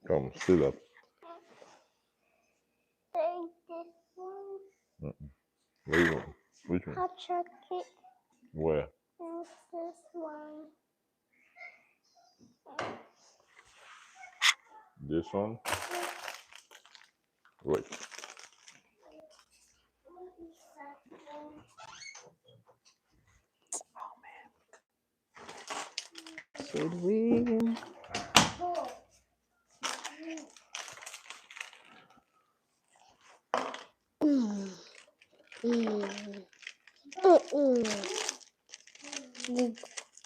Come, sit up. Take this one. Where you want? Which one? Hot chocolate. Where? And this one. This one? Wait. Should we?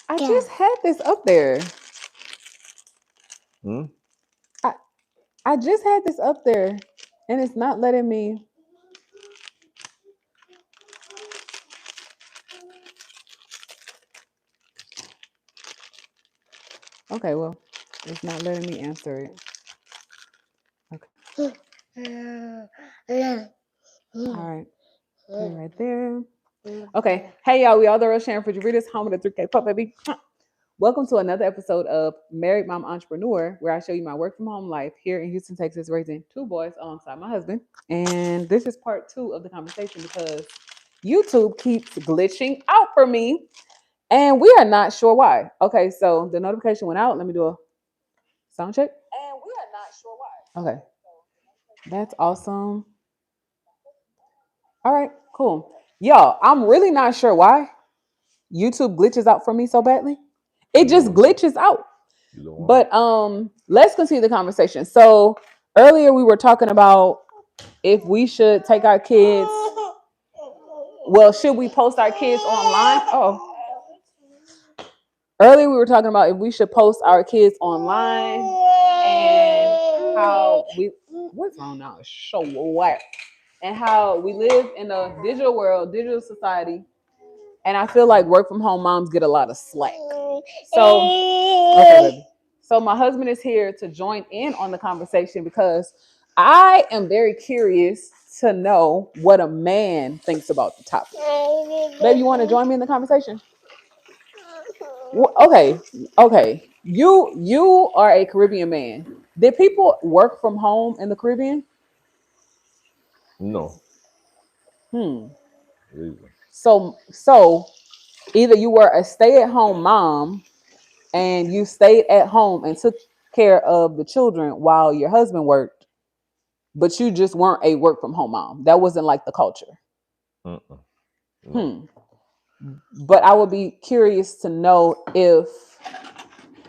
I just had this up there. Hmm? I just had this up there, and it's not letting me. Okay, well, it's not letting me answer it. Okay. All right. Okay, right there. Okay. Hey, y'all. We all the Rosharon for readers, home of the 3K Pup Baby. Welcome to another episode of Married Mom Entrepreneur, where I show you my work from home life here in Houston, Texas, raising 2 boys alongside my husband. And this is part 2 of the conversation because YouTube keeps glitching out for me, and we are not sure why. Okay, so the notification went out. Let me do a sound check. And we are not sure why. Okay. That's awesome. All right, cool. Y'all, I'm really not sure why YouTube glitches out for me so badly. It just glitches out. But let's continue the conversation. So earlier we were talking about if we should take our kids. Well, should we post our kids online? Oh. Earlier we were talking about if we should post our kids online and how we what's wrong now? So what? And how we live in a digital world, digital society. And I feel like work from home moms get a lot of slack. So, okay, baby. So my husband is here to join in on the conversation because I am very curious to know what a man thinks about the topic. Baby, you want to join me in the conversation? Okay. You are a Caribbean man. Did people work from home in the Caribbean? No. So either you were a stay-at-home mom and you stayed at home and took care of the children while your husband worked, but you just weren't a work from home mom. That wasn't like the culture. No. But I would be curious to know if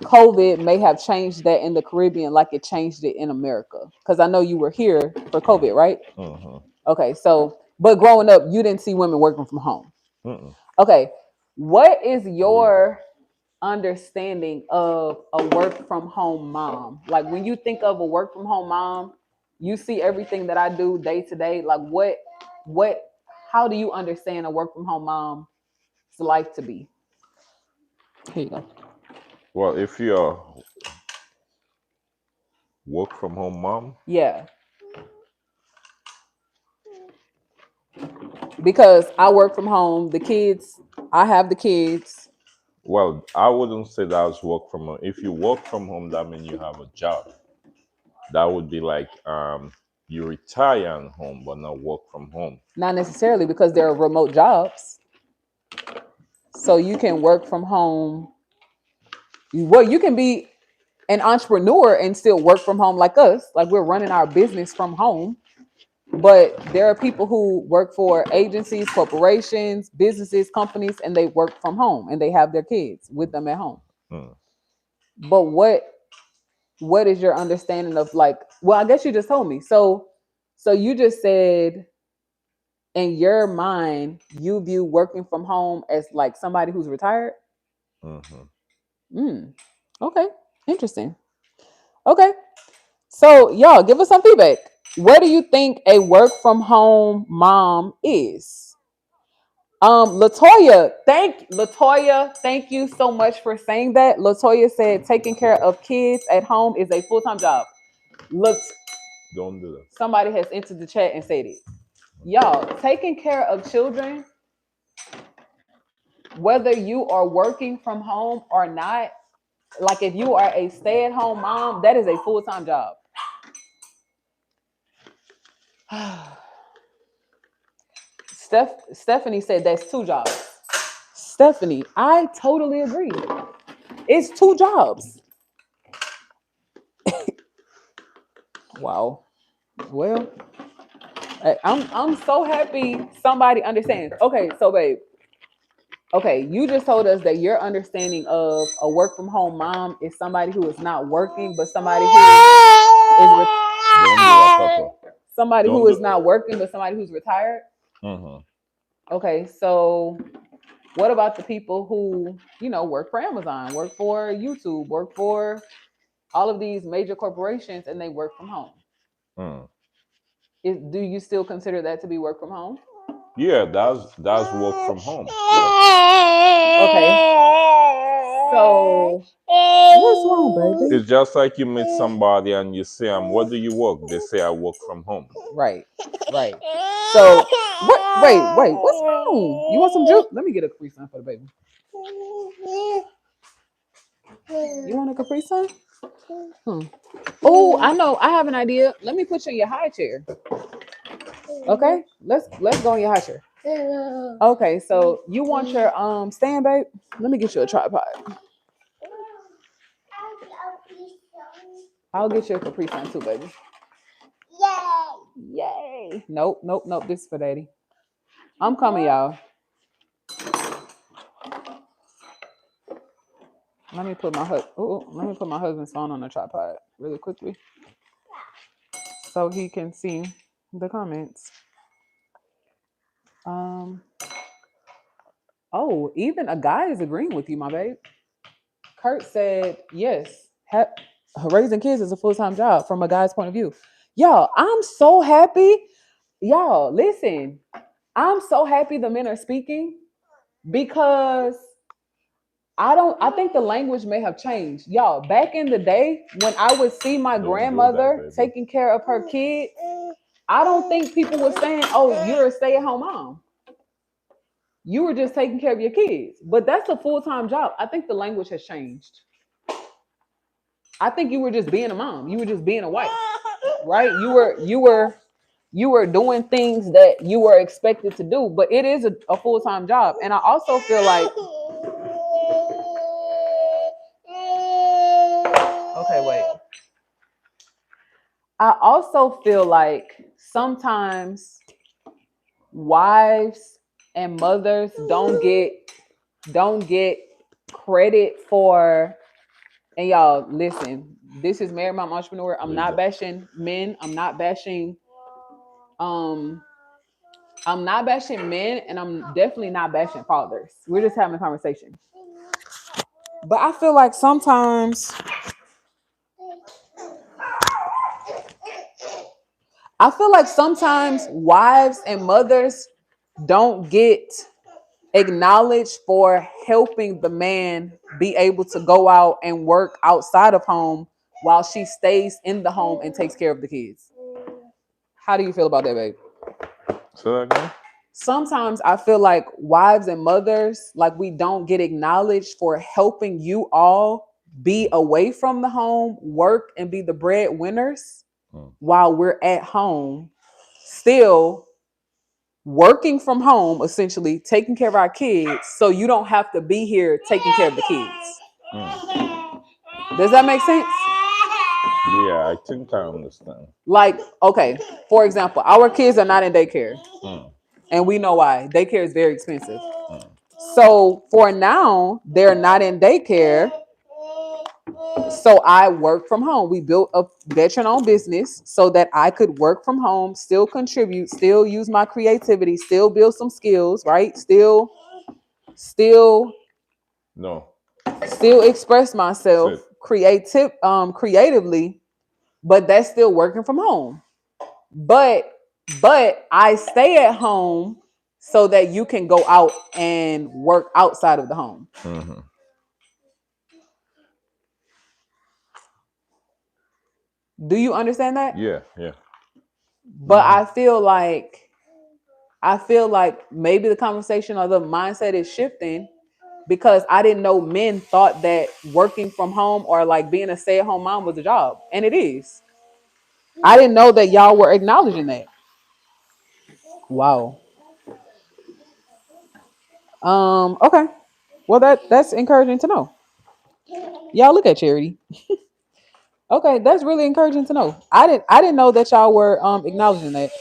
COVID may have changed that in the Caribbean like it changed it in America. Because I know you were here for COVID, right? Okay, so, but growing up, you didn't see women working from home. Okay, what is your understanding of a work from home mom? Like when you think of a work from home mom, you see everything that I do day to day. Like how do you understand a work from home mom's life to be? Here you go. Well, if you're work from home mom, Yeah. Because I work from home, I have the kids. well, I wouldn't say that's work from home. If you work from home, that means you have a job. That would be like you retire at home but not work from home. Not necessarily because there are remote jobs. So you can work from home. Well, you can be an entrepreneur and still work from home like us. Like we're running our business from home. But there are people who work for agencies, corporations, businesses, companies, and they work from home and they have their kids with them at home. But what is your understanding of like, well, I guess you just told me. So you just said in your mind, you view working from home as like somebody who's retired. Okay. Interesting. Okay. So y'all give us some feedback. What do you think a work from home mom is? Latoya, thank you so much for saying that. Latoya said taking care of kids at home is a full-time job. Look, Don't do that. somebody has entered the chat and said it. Y'all, taking care of children, whether you are working from home or not, like if you are a stay-at-home mom, that is a full-time job. Stephanie said that's 2 jobs. Stephanie, I totally agree. It's 2 jobs. Wow. Well, I'm so happy somebody understands. Okay, so babe. Okay, you just told us that your understanding of a work from home mom is somebody who is not working, but Don't do that, Papa. somebody Don't who is do. not working, but somebody who's retired. Mm-hmm. Okay, so what about the people who, work for Amazon, work for YouTube, work for all of these major corporations, and they work from home? Mm. Do you still consider that to be work from home? Yeah, that's work from home. Okay. So what's wrong, baby? It's just like you meet somebody and you say, where do you work? They say, I work from home. Right, right. So what? Wait. What's wrong? You want some juice? Let me get a Capri Sun for the baby. You want a Capri Sun? Oh, I know. I have an idea. Let me put you in your high chair. Okay, let's go in your high chair. Okay, so you want your stand, babe? Let me get you a tripod. I'll get you a Capri Sun too, baby. Yay! Nope. This is for daddy. I'm coming, y'all. Let me put my husband's phone on the tripod really quickly so he can see the comments. Oh, even a guy is agreeing with you, my babe. Kurt said, yes, raising kids is a full-time job from a guy's point of view. Y'all, I'm so happy. Y'all, listen, I'm so happy the men are speaking because I think the language may have changed. Y'all, back in the day when I would see my Don't do grandmother that, baby. taking care of her kids, I don't think people were saying, oh, you're a stay-at-home mom. You were just taking care of your kids. But that's a full-time job. I think the language has changed. I think you were just being a mom. You were just being a wife. Right? You were doing things that you were expected to do, but it is a full-time job. And I also feel like okay, wait. I also feel like sometimes wives and mothers don't get credit for, and y'all listen, this is Married Mom Entrepreneur. I'm not bashing men. I'm not bashing men, and I'm definitely not bashing fathers. We're just having a conversation. But I feel like sometimes wives and mothers don't get acknowledged for helping the man be able to go out and work outside of home while she stays in the home and takes care of the kids. How do you feel about that, babe? Say that again? Sometimes I feel like wives and mothers, like we don't get acknowledged for helping you all be away from the home, work, and be the breadwinners while we're at home, still working from home, essentially taking care of our kids, so you don't have to be here taking care of the kids. Does that make sense? Yeah, I think I understand. Like, okay, for example, our kids are not in daycare. And we know why. Daycare is very expensive. So for now, they're not in daycare. So I work from home. We built a veteran-owned business so that I could work from home, still contribute, still use my creativity, still build some skills, right? Still express myself creatively, but that's still working from home. But I stay at home so that you can go out and work outside of the home. Do you understand that? Yeah. But I feel like maybe the conversation or the mindset is shifting because I didn't know men thought that working from home or like being a stay-at-home mom was a job, and it is. I didn't know that y'all were acknowledging that. Wow. Okay. Well, that's encouraging to know. Y'all look at Charity. Okay, that's really encouraging to know. I didn't know that y'all were acknowledging that.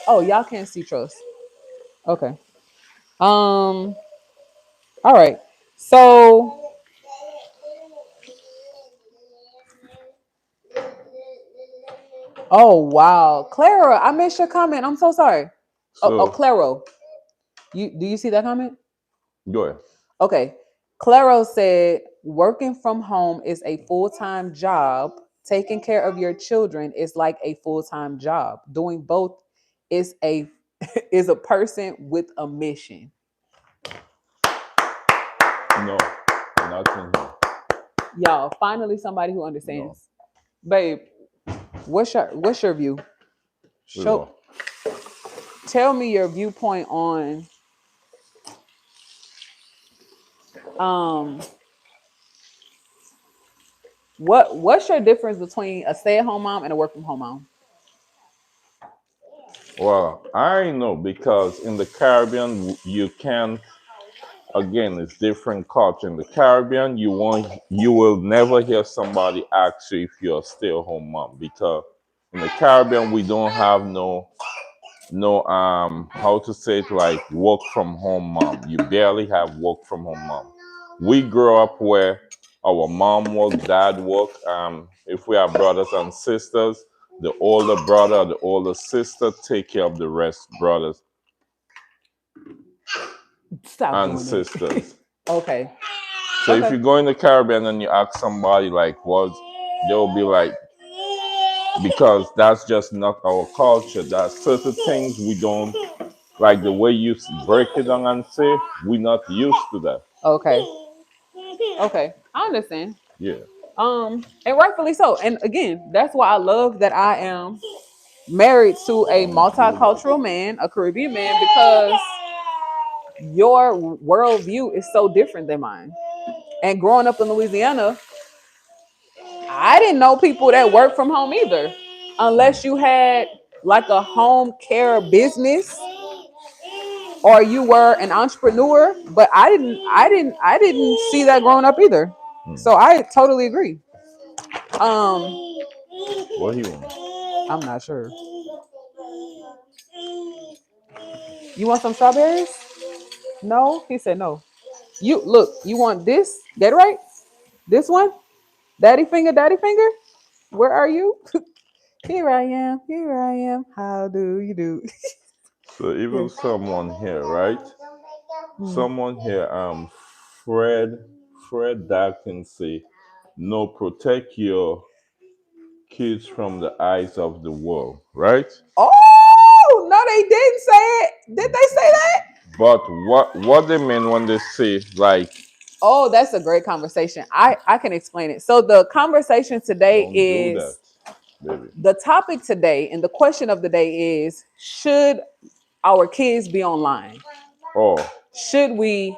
Oh, y'all can't see trust. Okay. Um. All right. So. Oh wow, Clara, I missed your comment. I'm so sorry. Oh, So Claro, you see that comment? go ahead. Okay. Claro said working from home is a full-time job. Taking care of your children is like a full-time job. Doing both is a is a person with a mission. No, nothing here. Y'all, finally somebody who No. understands. Babe, what's your view? We go. Show tell me your viewpoint on um what's your difference between a stay-at-home mom and a work from home mom? Well, I know because in the Caribbean you can again it's different culture. In the Caribbean you will never hear somebody ask you if you're a stay-at-home mom because in the Caribbean we don't have no how to say it like work from home mom. You barely have work from home mom. We grow up where our mom work, dad work. If we have brothers and sisters, the older brother or the older sister take care of the rest brothers Stop and doing that. sisters. Okay. So if Okay. you go in the Caribbean and you ask somebody like what, they'll be like, because that's just not our culture. There's certain things we don't like the way you break it down and say we're not used to that. Okay. Okay. I understand. Yeah. And rightfully so. And again, that's why I love that I am married to a Bulldog. multicultural man, a Caribbean man, because your worldview is so different than mine. And growing up in Louisiana, I didn't know people that work from home either, unless you had like a home care business or you were an entrepreneur. But I didn't see that growing up either. So I totally agree. Um, What he want? I'm not sure. You want some strawberries? No, he said no. You look. You want this? Get it right. This one, daddy finger, daddy finger. Where are you? Here I am. Here I am. How do you do? So even Here. someone here, right? Hmm. Someone here, Fred Dad can say, no, protect your kids from the eyes of the world, right? Oh no, they didn't say it. Did they say that? But what they mean when they say like Oh, that's a great conversation. I can explain it. So the conversation today don't do that, is baby. the topic today, and the question of the day is: should our kids be online? Oh, Should we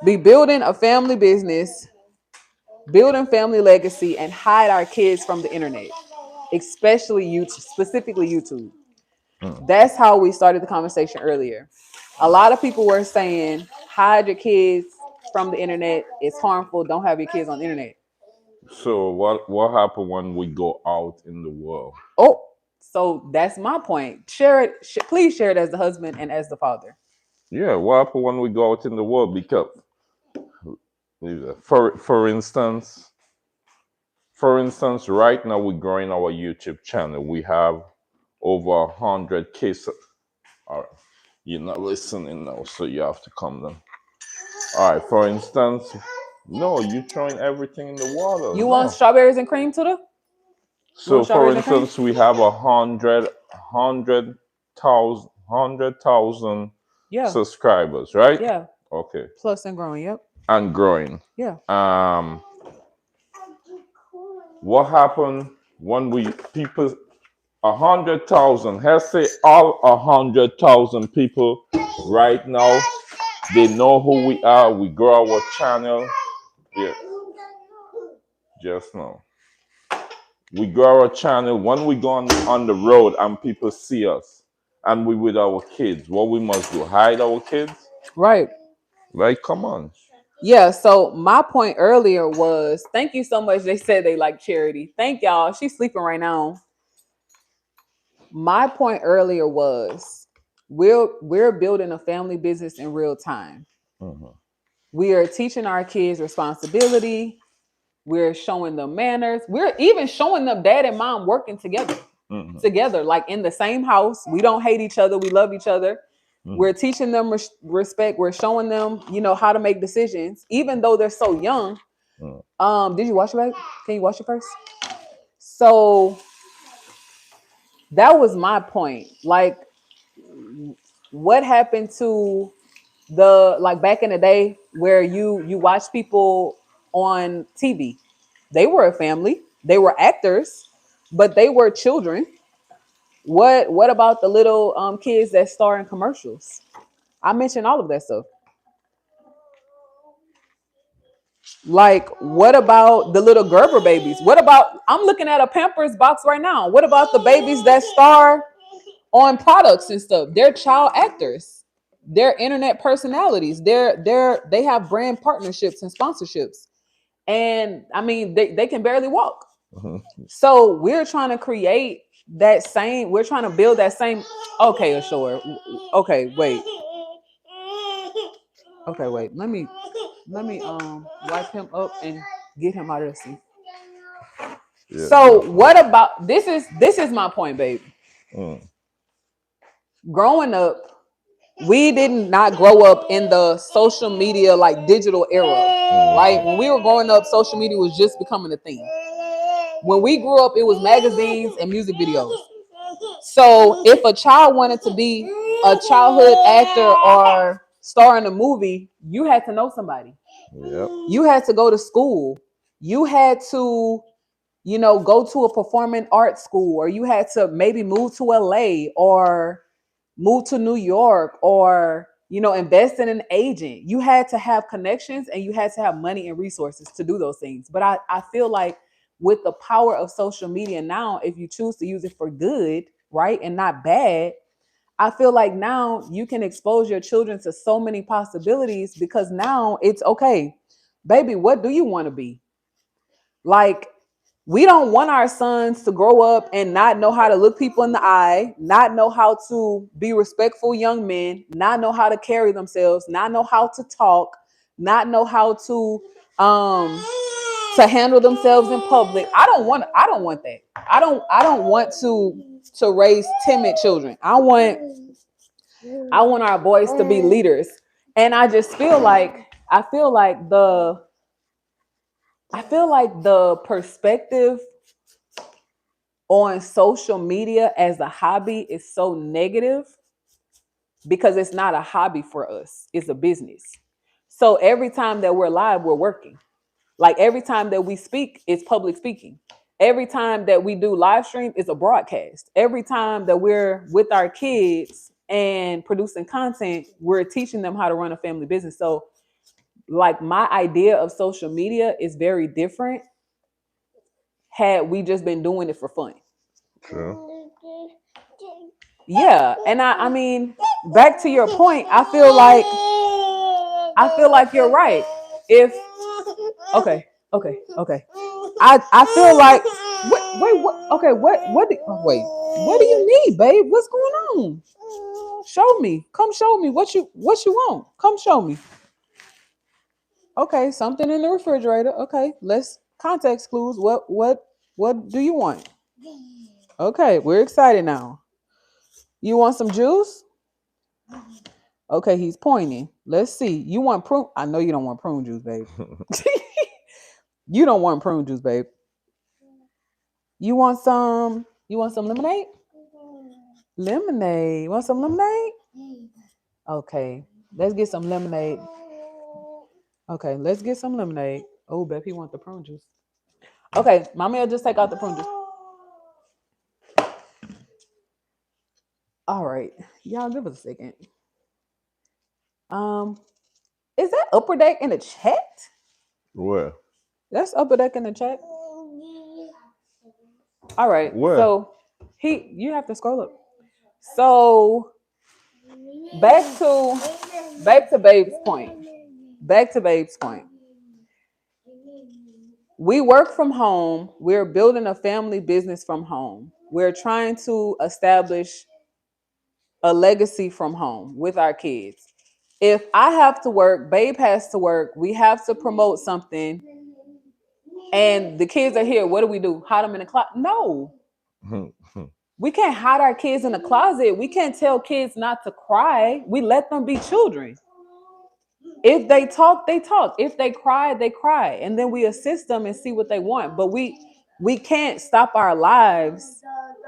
be building a family business, building family legacy, and hide our kids from the internet, especially YouTube, specifically YouTube? That's how we started the conversation earlier. A lot of people were saying, hide your kids from the internet. It's harmful. Don't have your kids on the internet. so what happened when we go out in the world? Oh, so that's my point. Share it. Please share it as the husband and as the father. Yeah, what happened when we go out in the world? Because for instance, right now we're growing our YouTube channel. We have over 100K. All right, you're not listening now, so you have to come down. All right, for instance, no, you throwing everything in the water. You want No. strawberries and cream to the? You So, want for strawberries and cream? instance, we have 100,000 Yeah, subscribers, right? yeah. Okay, Plus and growing. Yep. and growing. Yeah. Um, what happened when we people 100,000? Let's say all 100,000 people right now. They know who we are. We grow our channel. Yeah, just now. We grow our channel when we go on the road and people see us and we with our kids. What we must do? Hide our kids? Right. Like, come on. Yeah. So my point earlier was, thank you so much. They said they like Charity. Thank y'all. She's sleeping right now. My point earlier was, we're building a family business in real time. Mhm. We are teaching our kids responsibility. We're showing them manners. We're even showing them dad and mom working together. Mhm. Together, like in the same house. We don't hate each other. We love each other. Mhm. We're teaching them respect. We're showing them, how to make decisions, even though they're so young. Mhm. Did you wash your bag? Can you wash it first? So that was my point. Like, what happened to the, like, back in the day where you watch people on TV? They were a family. They were actors, but they were children. What about the little kids that star in commercials? I mentioned all of that stuff. Like, what about the little Gerber babies? What about, I'm looking at a Pampers box right now. What about the babies that star on products and stuff? They're child actors. They're internet personalities. They have brand partnerships and sponsorships. And I mean, they can barely walk. Mhm. So we're trying to create that same, we're trying to build that same. Okay, Ashore. Okay, wait. Okay, wait. Let me wipe him up and get him out of the seat. Yeah, So definitely. what about, this is my point, baby. Mm. Growing up, we did not grow up in the social media, like, digital era, right? Mhm. When we were growing up, social media was just becoming a thing. When we grew up, it was magazines and music videos. So if a child wanted to be a childhood actor or star in a movie, you had to know somebody. Yep. You had to go to school. You had to, go to a performing arts school, or you had to maybe move to LA or move to New York, or, invest in an agent. You had to have connections and you had to have money and resources to do those things. But I feel like with the power of social media now, if you choose to use it for good, right, and not bad, I feel like now you can expose your children to so many possibilities, because now it's okay, baby, what do you want to be? Like, we don't want our sons to grow up and not know how to look people in the eye, not know how to be respectful young men, not know how to carry themselves, not know how to talk, not know how to handle themselves in public. I don't want that. I don't want to raise timid children. I want our boys to be leaders. And I feel like the perspective on social media as a hobby is so negative, because it's not a hobby for us, it's a business. So every time that we're live, we're working. Like, every time that we speak, it's public speaking. Every time that we do live stream, it's a broadcast. Every time that we're with our kids and producing content, we're teaching them how to run a family business. So, like, my idea of social media is very different had we just been doing it for fun. True. Yeah, and I mean, back to your point, I feel like you're right. If Okay, okay. I feel like, wait, what? Okay, what do you need, babe? What's going on? Show me. Come show me what you want. Come show me. Okay, something in the refrigerator. Okay, let's context clues. What do you want? Okay, we're excited now. You want some juice? Okay, he's pointing. Let's see. You want prune? I know you don't want prune juice, babe. You don't want prune juice, babe. You want some lemonade? Lemonade. Want some lemonade? Okay. Let's get some lemonade. Okay, let's get some lemonade. Oh, babe, he want the prune juice. Okay, mommy will just take out the prune juice. All right. Y'all give us a second. Um, is that upper deck in the chat? Where? That's upper deck in the chat. All right. Where? So you have to scroll up. So back to Babe's point. Back to Babe's point. We work from home. We're building a family business from home. We're trying to establish a legacy from home with our kids. If I have to work, Babe has to work, we have to promote something, and the kids are here, what do we do? Hide them in the closet? No. We can't hide our kids in the closet. We can't tell kids not to cry. We let them be children. If they talk, they talk. If they cry, they cry. And then we assist them and see what they want. But we can't stop our lives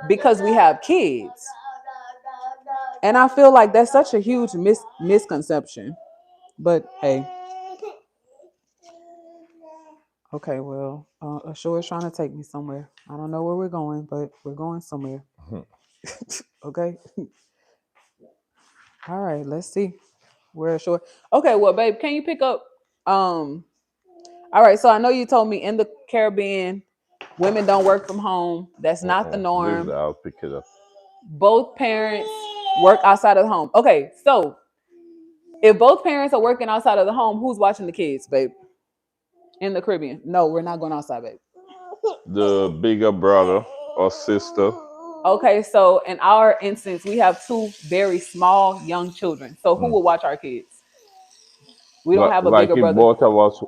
because we have kids. And I feel like that's such a huge misconception. But hey. Okay, well, Ashore is trying to take me somewhere. I don't know where we're going, but we're going somewhere. Okay. All right, let's see. Where Ashore. Okay, well, babe, can you pick up? All right, so I know you told me in the Caribbean, women don't work from home. That's not the norm. I'll pick it up. Both parents work outside of the home. Okay, so if both parents are working outside of the home, who's watching the kids, babe? In the Caribbean. No, we're not going outside, babe. The bigger brother or sister. Okay, so in our instance, we have two very small young children. So who will watch our kids? We don't have a like bigger if brother. both of us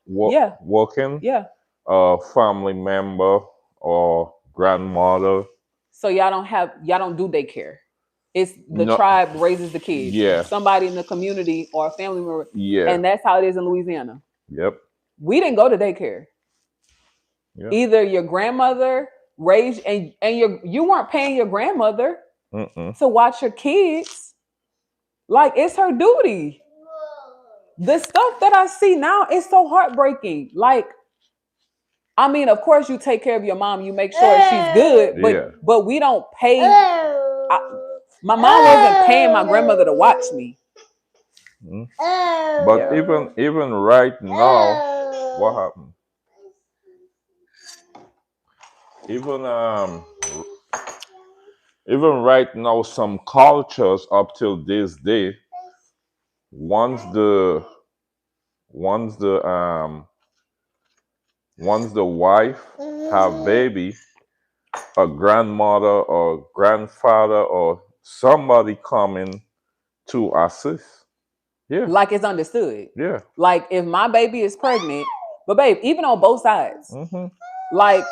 Yeah. working, Yeah. a family member or grandmother. So y'all don't do daycare. It's the No. tribe raises the kids. Yeah. Somebody in the community or a family member. Yeah. And that's how it is in Louisiana. Yep. We didn't go to daycare. Yep. Either your grandmother raised and you weren't paying your grandmother to watch your kids. Like, it's her duty. The stuff that I see now is so heartbreaking. Like, I mean, of course, you take care of your mom. You make sure she's good, but we don't pay. My mom wasn't paying my grandmother to watch me. But even right now, what happened? Even right now, some cultures up till this day, once the wife have baby, a grandmother or grandfather or somebody coming to assist. Yeah. Like, it's understood. Yeah. Like, if my baby is pregnant, but babe, even on both sides, like,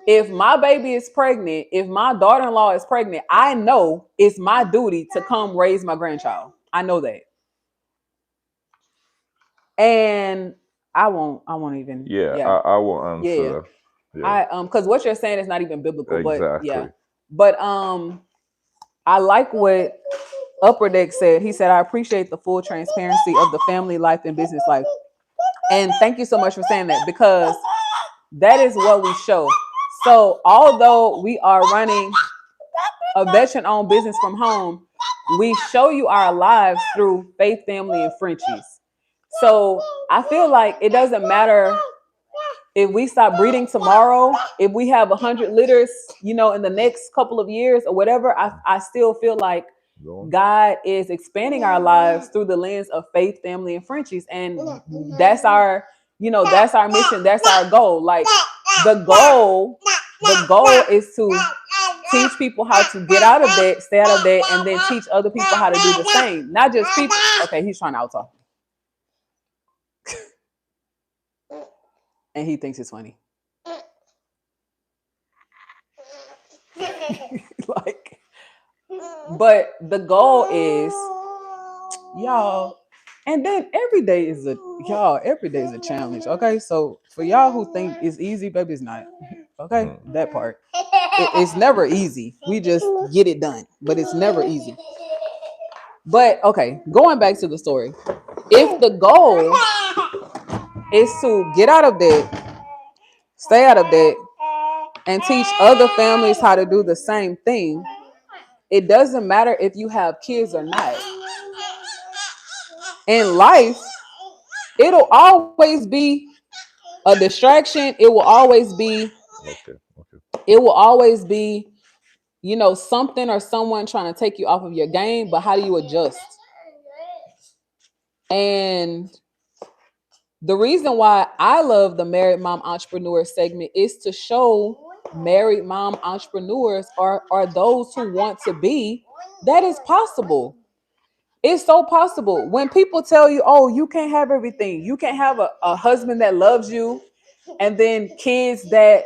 if my baby is pregnant, if my daughter-in-law is pregnant, I know it's my duty to come raise my grandchild. I know that. And I won't even. I won't answer. Yeah. Because what you're saying is not even biblical. Exactly. But yeah. But I like what Upper Deck said. He said, I appreciate the full transparency of the family life and business life. And thank you so much for saying that, because that is what we show. So although we are running a veteran-owned business from home, we show you our lives through Faith, Family, and Frenchies. So I feel like it doesn't matter if we stop breeding tomorrow, if we have 100 litters, in the next couple of years or whatever, I still feel like God is expanding our lives through the lens of Faith, Family, and Frenchies. And that's our mission. That's our goal. Like, the goal is to teach people how to get out of debt, stay out of debt, and then teach other people how to do the same. Not just people. Okay, he's trying to out-talk. And he thinks it's funny. Like, but the goal is, y'all, and then every day is a challenge. Okay, so for y'all who think it's easy, baby, it's not. Okay, that part. It's never easy. We just get it done, but it's never easy. But okay, going back to the story. If the goal is to get out of debt, stay out of debt, and teach other families how to do the same thing, it doesn't matter if you have kids or not. In life, it'll always be a distraction. It will always be something or someone trying to take you off of your game, but how do you adjust? And the reason why I love the Married Mom Entrepreneur segment is to show married mom entrepreneurs are those who want to be, that is possible. It's so possible. When people tell you, oh, you can't have everything, you can't have a husband that loves you, and then kids that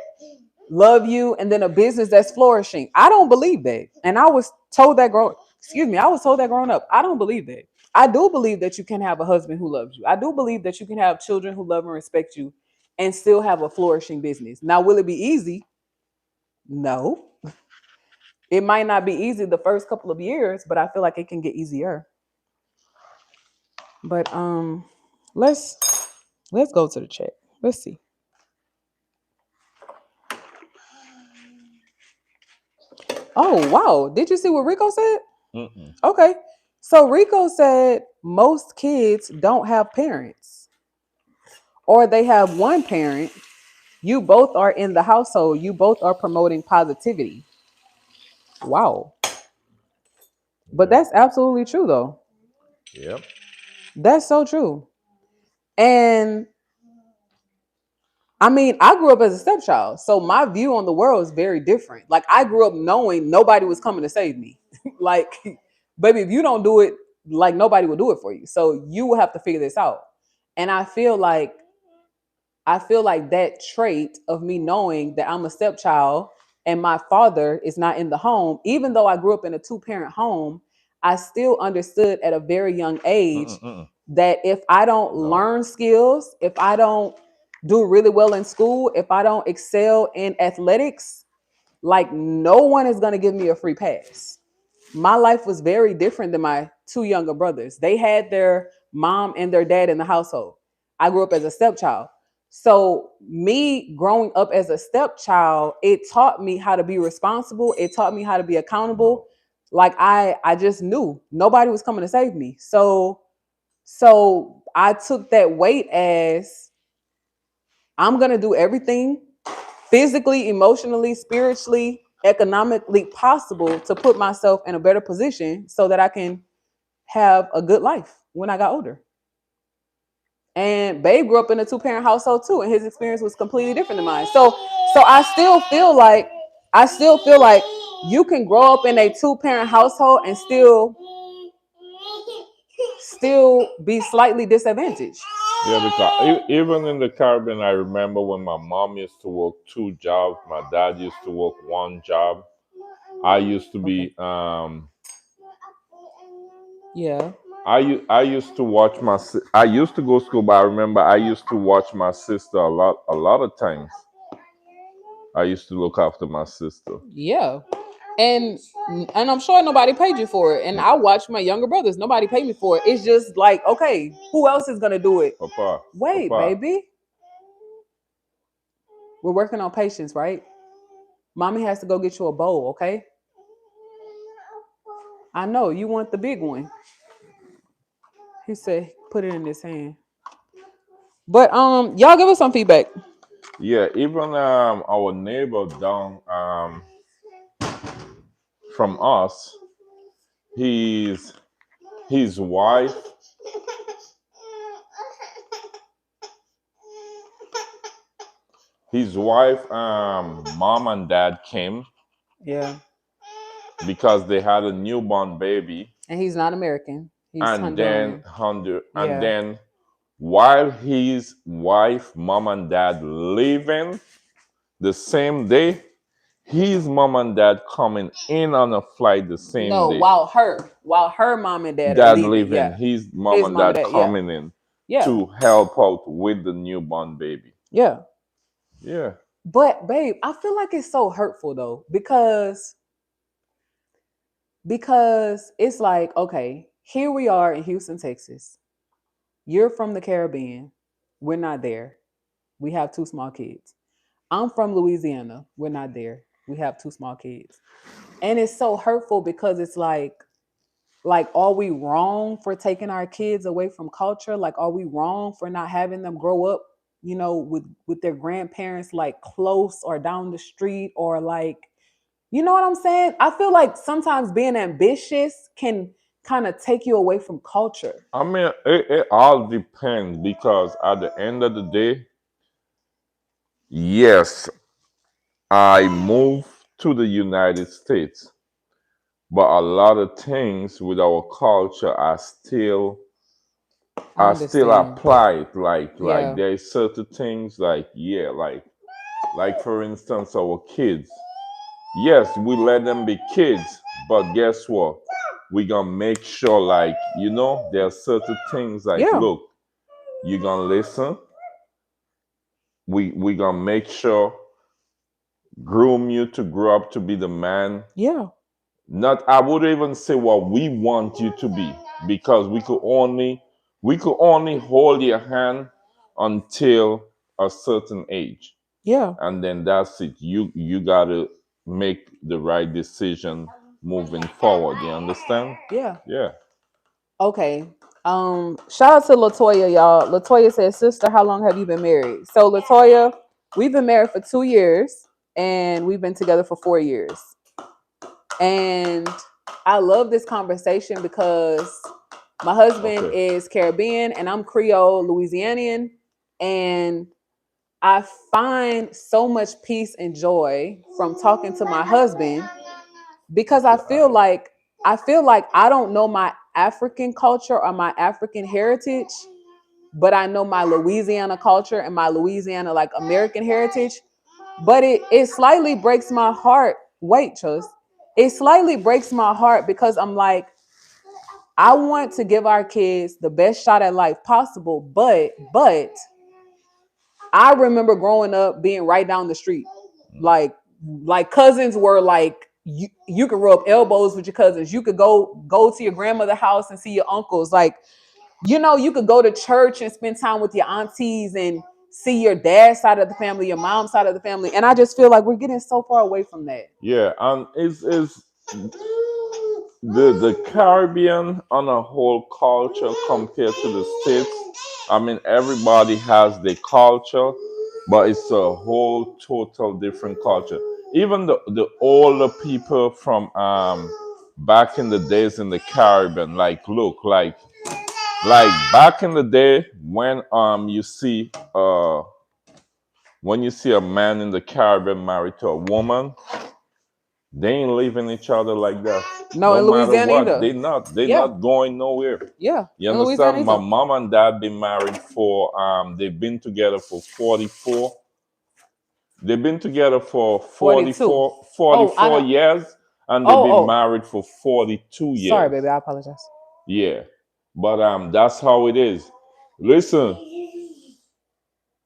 love you, and then a business that's flourishing. I don't believe that. And I was told that I was told that growing up. I don't believe that. I do believe that you can have a husband who loves you. I do believe that you can have children who love and respect you and still have a flourishing business. Now, will it be easy? No. It might not be easy the first couple of years, but I feel like it can get easier. But let's go to the chat. Let's see. Oh, wow. Did you see what Rico said? Mm-mm. Okay. So Rico said most kids don't have parents, or they have one parent. You both are in the household. You both are promoting positivity. Wow. But Yeah. that's absolutely true, though. Yep. That's so true. And I mean, I grew up as a stepchild, so my view on the world is very different. Like, I grew up knowing nobody was coming to save me. Like, baby, if you don't do it, like, nobody will do it for you. So you will have to figure this out. And I feel like that trait of me knowing that I'm a stepchild and my father is not in the home, even though I grew up in a two-parent home, I still understood at a very young age Mm-mm, mm-mm. that if I don't No. learn skills, if I don't do really well in school, if I don't excel in athletics, like, no one is going to give me a free pass. My life was very different than my two younger brothers. They had their mom and their dad in the household. I grew up as a stepchild. So me growing up as a stepchild, it taught me how to be responsible. It taught me how to be accountable. Like, I just knew nobody was coming to save me. So I took that weight as I'm going to do everything physically, emotionally, spiritually, economically possible to put myself in a better position so that I can have a good life when I got older. And Babe grew up in a two-parent household too, and his experience was completely different than mine. So I still feel like you can grow up in a two-parent household and still be slightly disadvantaged. Yeah, because even in the Caribbean, I remember when my mom used to work two jobs, my dad used to work one job. I used to Okay. be Yeah. I used to watch I used to go to school, but I remember I used to watch my sister a lot of times. I used to look after my sister. Yeah. And I'm sure nobody paid you for it. And I watched my younger brothers. Nobody paid me for it. It's just like, okay, who else is gonna do it? Papa, Wait, Papa. baby. We're working on patience, right? Mommy has to go get you a bowl, okay? I know you want the big one. He said, put it in his hand. But y'all give us some feedback. Yeah, even our neighbor down from us, his his wife his wife mom and dad came Yeah. because they had a newborn baby, And he's not American. He's and then Honduran. and Yeah. then while his wife mom and dad leaving the same day, his mom and dad coming in on a flight the same No, day. while her mom and dad are Dad leaving. leaving, Yeah. his mom His and mom and dad dad. Yeah. coming in Yeah. to help out with the newborn baby. Yeah. Yeah. But babe, I feel like it's so hurtful though, because it's like, okay, here we are in Houston, Texas. You're from the Caribbean. We're not there. We have two small kids. I'm from Louisiana. We're not there. We have two small kids. And it's so hurtful because it's like, are we wrong for taking our kids away from culture? Like, are we wrong for not having them grow up, with their grandparents, like, close or down the street, or like, You know what I'm saying? I feel like sometimes being ambitious can kind of take you away from culture. I mean, it all depends because at the end of the day, yes, I moved to the United States, but a lot of things with our culture I are still understand. applied. Like Yeah. there's certain things like yeah, like for instance, our kids. Yes, we let them be kids, but guess what? We gonna make sure, like there are certain things like, Yeah. look, you gonna listen. We gonna make sure groom you to grow up to be the man. Yeah. Not, I would even say what we want you to be, because we could only hold your hand until a certain age, Yeah. and then that's it. You gotta make the right decision moving forward. You understand? Yeah. Yeah. Okay. Shout out to Latoya, y'all. Latoya says, "Sister, how long have you been married?" So Latoya, we've been married for 2 years, and we've been together for 4 years. And I love this conversation because my husband Okay. is Caribbean and I'm Creole Louisianian, and I find so much peace and joy from talking to my husband because Okay. I feel like I don't know my African culture or my African heritage, but I know my Louisiana culture and my Louisiana like American heritage. But it slightly breaks my heart. Wait, Chus. It slightly breaks my heart because I'm like, I want to give our kids the best shot at life possible, but I remember growing up being right down the street. Like cousins were like you could rub elbows with your cousins. You could go to your grandmother's house and see your uncles. Like, you could go to church and spend time with your aunties and see your dad's side of the family, your mom's side of the family. And I just feel like we're getting so far away from that. Yeah, and is the Caribbean on a whole culture compared to the States. I mean, everybody has their culture, but it's a whole total different culture. Even the older people from back in the days in the Caribbean, like look, like back in the day when you see a man in the Caribbean married to a woman, they ain't leaving each other like that. No, No in matter Louisiana what, either. they Yeah, not going nowhere. yeah, You in Louisiana understand? My either. mom and dad been married for they've been together for 44. They've been together for 42. Oh, I 44 know. years, and they've Oh, been oh. married for 42 Sorry, years. baby. I apologize. Yeah. But that's how it is. Listen,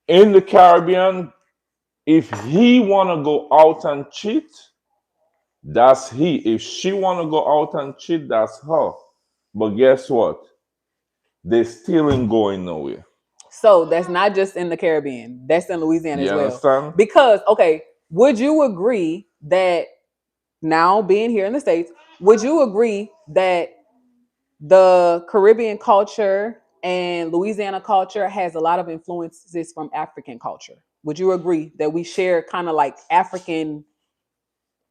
in the Caribbean, if he wanna go out and cheat, that's he. If she wanna go out and cheat, that's her. But guess what? They still ain't going nowhere. So that's not just in the Caribbean. That's in Louisiana You as well. understand? Because, okay, would you agree that now being here in the States, would you agree that the Caribbean culture and Louisiana culture has a lot of influences from African culture? Would you agree that we share kind of like African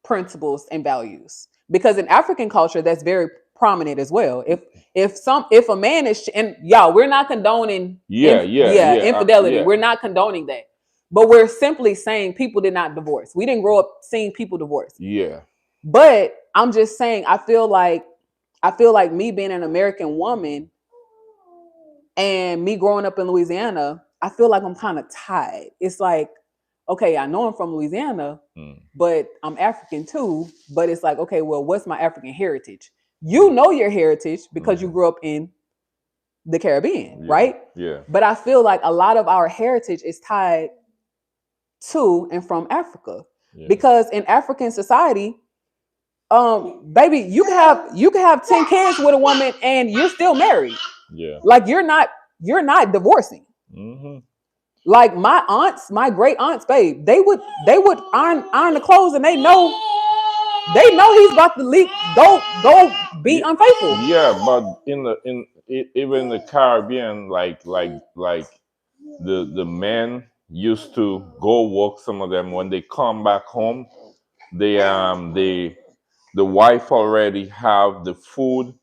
principles and values? Because in African culture, that's very prominent as well. If a man is, and y'all, we're not condoning Yeah, yeah, yeah, infidelity. yeah, We're not condoning that. But we're simply saying people did not divorce. We didn't grow up seeing people divorce. yeah, But I'm just saying, I feel like me being an American woman and me growing up in Louisiana, I feel like I'm kind of tied. It's like, okay, I know I'm from Louisiana, mm, but I'm African too. But it's like, okay, well, what's my African heritage? You know your heritage because you mm, grew up in the Caribbean, yeah, right? yeah, But I feel like a lot of our heritage is tied to and from Africa. yeah, Because in African society, baby, you can have 10 kids with a woman and you're still married. yeah. Like you're not divorcing. Hmm. Like my aunts, my great aunts, babe, they would iron the clothes and they know he's about to leave, go be Yeah, unfaithful. yeah, but even in the Caribbean, like the men used to go work. Some of them when they come back home, they the wife already have the food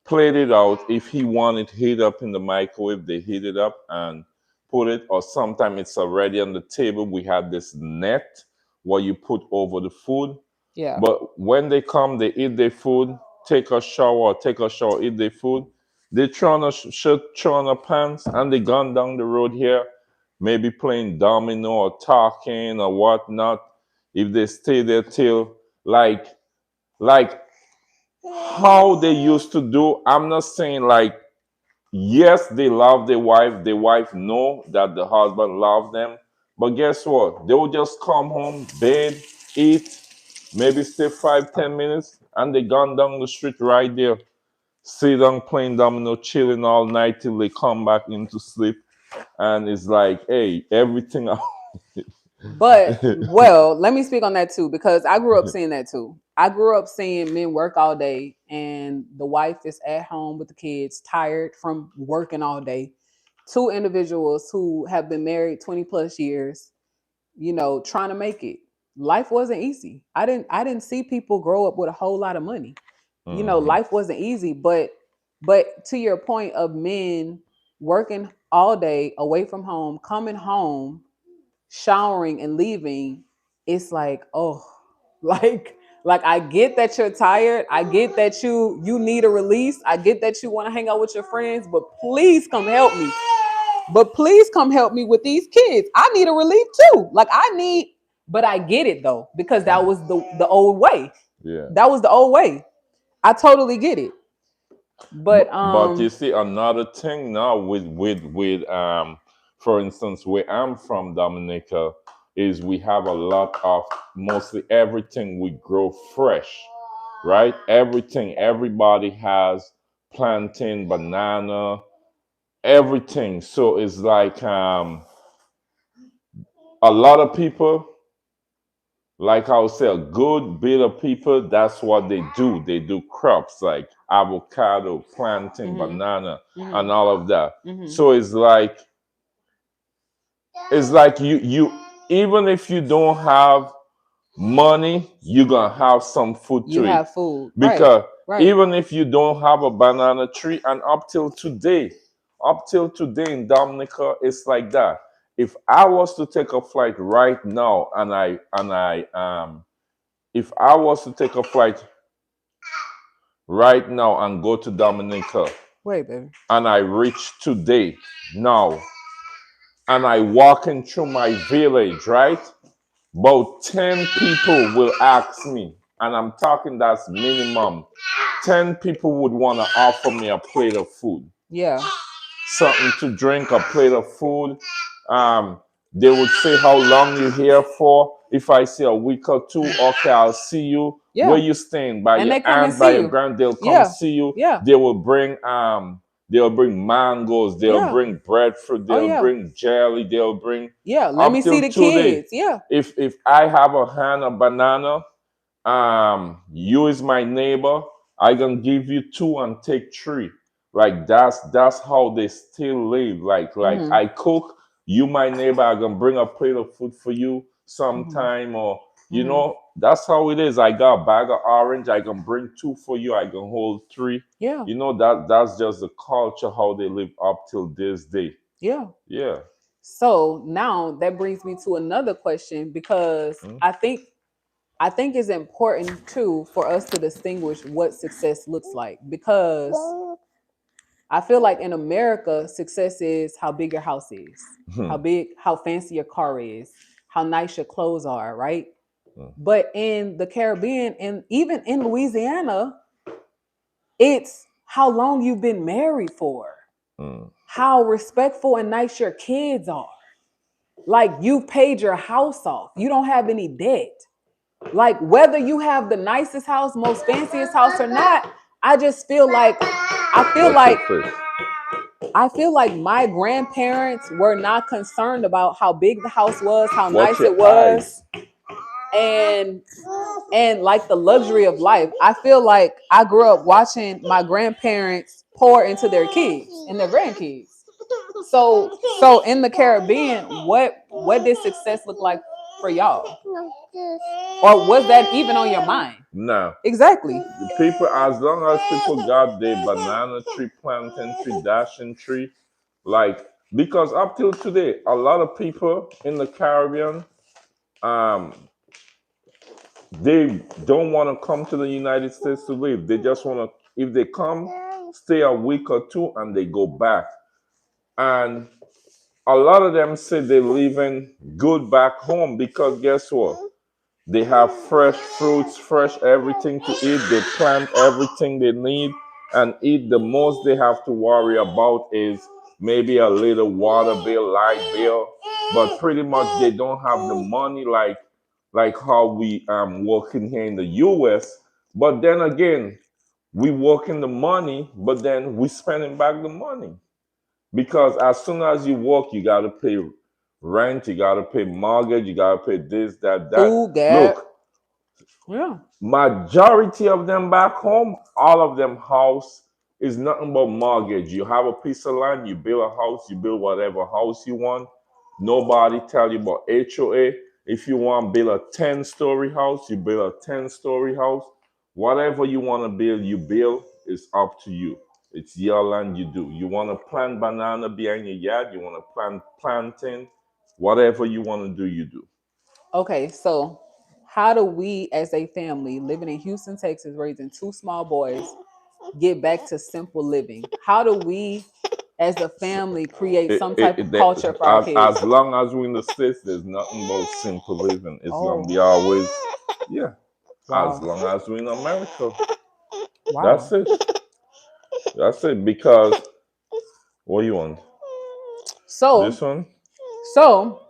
plated out. If he want it heat up in the microwave, they heat it up and put it, or sometimes it's already on the table. We have this net where you put over the food. Yeah. But when they come, they eat their food, take a shower, eat their food. They throw on a shirt, throw on a pants, and they gone down the road here, maybe playing domino or talking or whatnot. If they stay there till like how they used to do. I'm not saying like yes, they love their wife. Their wife know that the husband loves them. But guess what? They will just come home, bathe, eat, maybe stay 5, 10 minutes, and they gone down the street right there, sit down playing domino, chilling all night till they come back into sleep. And it's like, hey, everything. But well, let me speak on that too, because I grew up seeing that too. I grew up seeing men work all day and the wife is at home with the kids, tired from working all day. Two individuals who have been married 20 plus years, trying to make it. Life wasn't easy. I didn't see people grow up with a whole lot of money. Mhm. Life wasn't easy, but to your point of men working all day away from home, coming home, showering and leaving, it's like, oh, like I get that you're tired. I get that you need a release. I get that you want to hang out with your friends, but please come help me. But please come help me with these kids. I need a relief too. But I get it though, because that was the old way. Yeah. That was the old way. I totally get it. But But you see another thing now with for instance where I'm from, Dominica, is we have a lot of mostly everything we grow fresh, right? Everything, everybody has plantain, banana, everything. So it's like a lot of people, like I would say, a good bit of people, that's what they do. They do crops like avocado, plantain, mhm, banana, and mhm, all of that. mhm. So it's like you even if you don't have money, you're gonna have some food You to eat. have food. Right. Because Right. even if you don't have a banana tree, and up till today in Dominica, it's like that. If I was to take a flight right now if I was to take a flight right now and go to Dominica Wait, baby. and I reach today now and I walking through my village, right? About 10 people will ask me, and I'm talking that's minimum. 10 people would want to offer me a plate of food, Yeah. something to drink, a plate of food. Um, they would say how long you here for. If I say a week or two, okay, I'll see you. Where Yeah. you staying? By And your they come and aunt, by see your you. grand, they'll come Yeah. see you. Yeah. They'll bring mangoes, they'll Yeah. bring breadfruit, Oh they'll yeah. bring jelly, they'll bring Yeah. Let me up see till the 2 days. kids. Yeah. If I have a hand of banana, you is my neighbor, I gonna give you two and take three. Like that's how they still live. Like Mm-hmm. I cook, you my neighbor, I gonna bring a plate of food for you Mm-hmm. sometime, or Mm-hmm. that's how it is. I got a bag of orange, I can bring two for you, I can hold three. Yeah. That's just the culture how they live up till this day. Yeah. Yeah. So now that brings me to another question, because Mm, I think it's important too for us to distinguish what success looks like, because I feel like in America, success is how big your house is, mm, how fancy your car is, how nice your clothes are, right? mm, But in the Caribbean and even in Louisiana, it's how long you've been married for, mm, how respectful and nice your kids are. Like you've paid your house off, you don't have any debt. Like whether you have the nicest house, most fanciest house or not, I just feel like I feel What's your like face? I feel like my grandparents were not concerned about how big the house was, how What's nice your it eyes? was, and like the luxury of life. I feel like I grew up watching my grandparents pour into their kids and their grandkids. So in the Caribbean, what did success look like for y'all? No, this. Or was that even on your mind? Now, Exactly. the people, as long as people got their banana tree, plantain tree, dashing tree, like, because up till today, a lot of people in the Caribbean, um, they don't want to come to the United States to live. They just want to, if they come, stay a week or two and they go back. And a lot of them say they're living good back home because guess what? They have fresh fruits, fresh everything to eat. They plant everything they need and eat. The most they have to worry about is maybe a little water bill, light bill, but pretty much they don't have the money like how we working here in the US. But then again, we working the money, but then we spending back the money. Because as soon as you work, you gotta pay rent, you gotta pay mortgage, you gotta pay this, that, that. Food, gas. Look, Yeah. majority of them back home, all of them house is nothing but mortgage. You have a piece of land, you build a house, you build whatever house you want. Nobody tell you about HOA. If you want to build a 10-story house, you build a 10-story house. Whatever you want to build, you build. It's up to you. It's your land, you do. You want to plant banana behind your yard, you want to plant plantain, whatever you want to do, you do. Okay, so how do we as a family living in Houston, Texas, raising two small boys, get back to simple living? How do we as a family create some type of culture for our kids? As long as we're in the States, there's nothing but simple living. It's Oh. gonna be always, yeah. As Wow. long as we're in America, Wow. that's it. That's it. Because what you want? So This one, so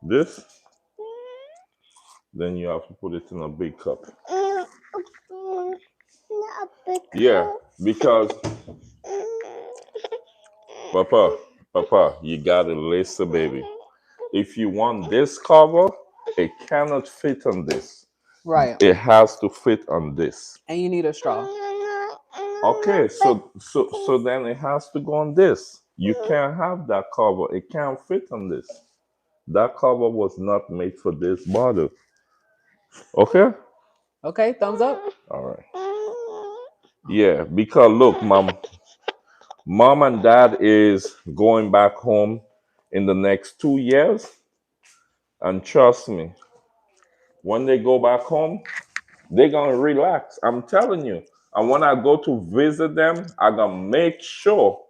this. Then you have to put it in a big cup. Yeah, because Papa, you gotta listen, baby. If you want this cover, it cannot fit on this. right. It has to fit on this. And you need a straw. Okay, so then it has to go on this. You can't have that cover. It can't fit on this. That cover was not made for this bottle. Okay? Okay, thumbs up. All right. Yeah, because look, mom and dad is going back home in the next 2 years. And trust me, when they go back home, they're gonna relax. I'm telling you. And when I go to visit them, I'm gonna make sure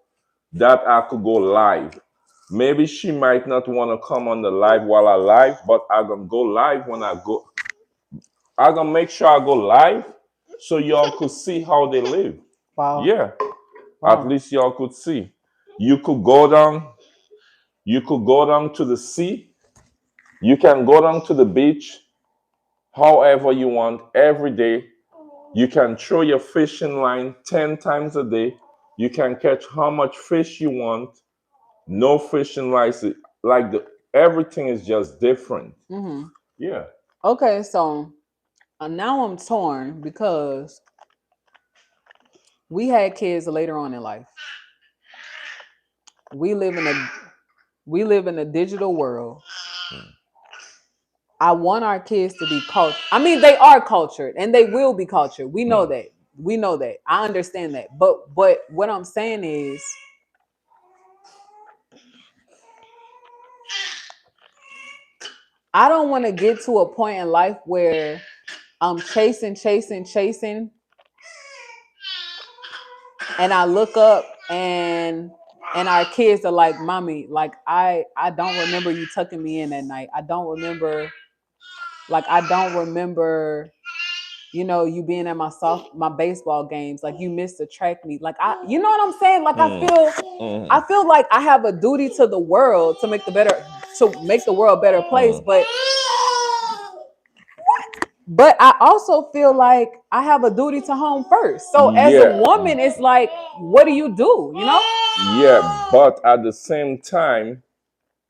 that I could go live. Maybe she might not want to come on the live while I live, but I'm gonna go live when I go. I'm gonna make sure I go live so y'all could see how they live. Wow. Yeah, at Wow. least y'all could see. You could go down. You could go down to the sea. You can go down to the beach however you want every day. You can throw your fishing line 10 times a day. You can catch how much fish you want. No fishing license. Like everything is just different. Mm-hmm. Yeah. Okay, so now I'm torn because we had kids later on in life. We live in a digital world. I want our kids to be cultured. I mean, they are cultured and they will be cultured. We know that. We know that. I understand that. But what I'm saying is I don't want to get to a point in life where I'm chasing, and I look up and our kids are like, "Mommy, like I don't remember you tucking me in that night. I don't remember you being at my baseball games. Like you missed the track meet. Like you know what I'm saying? Like I feel like I have a duty to the world to make the world a better place, but I also feel like I have a duty to home first. So as a woman, it's like, what do? You know? Yeah, but at the same time,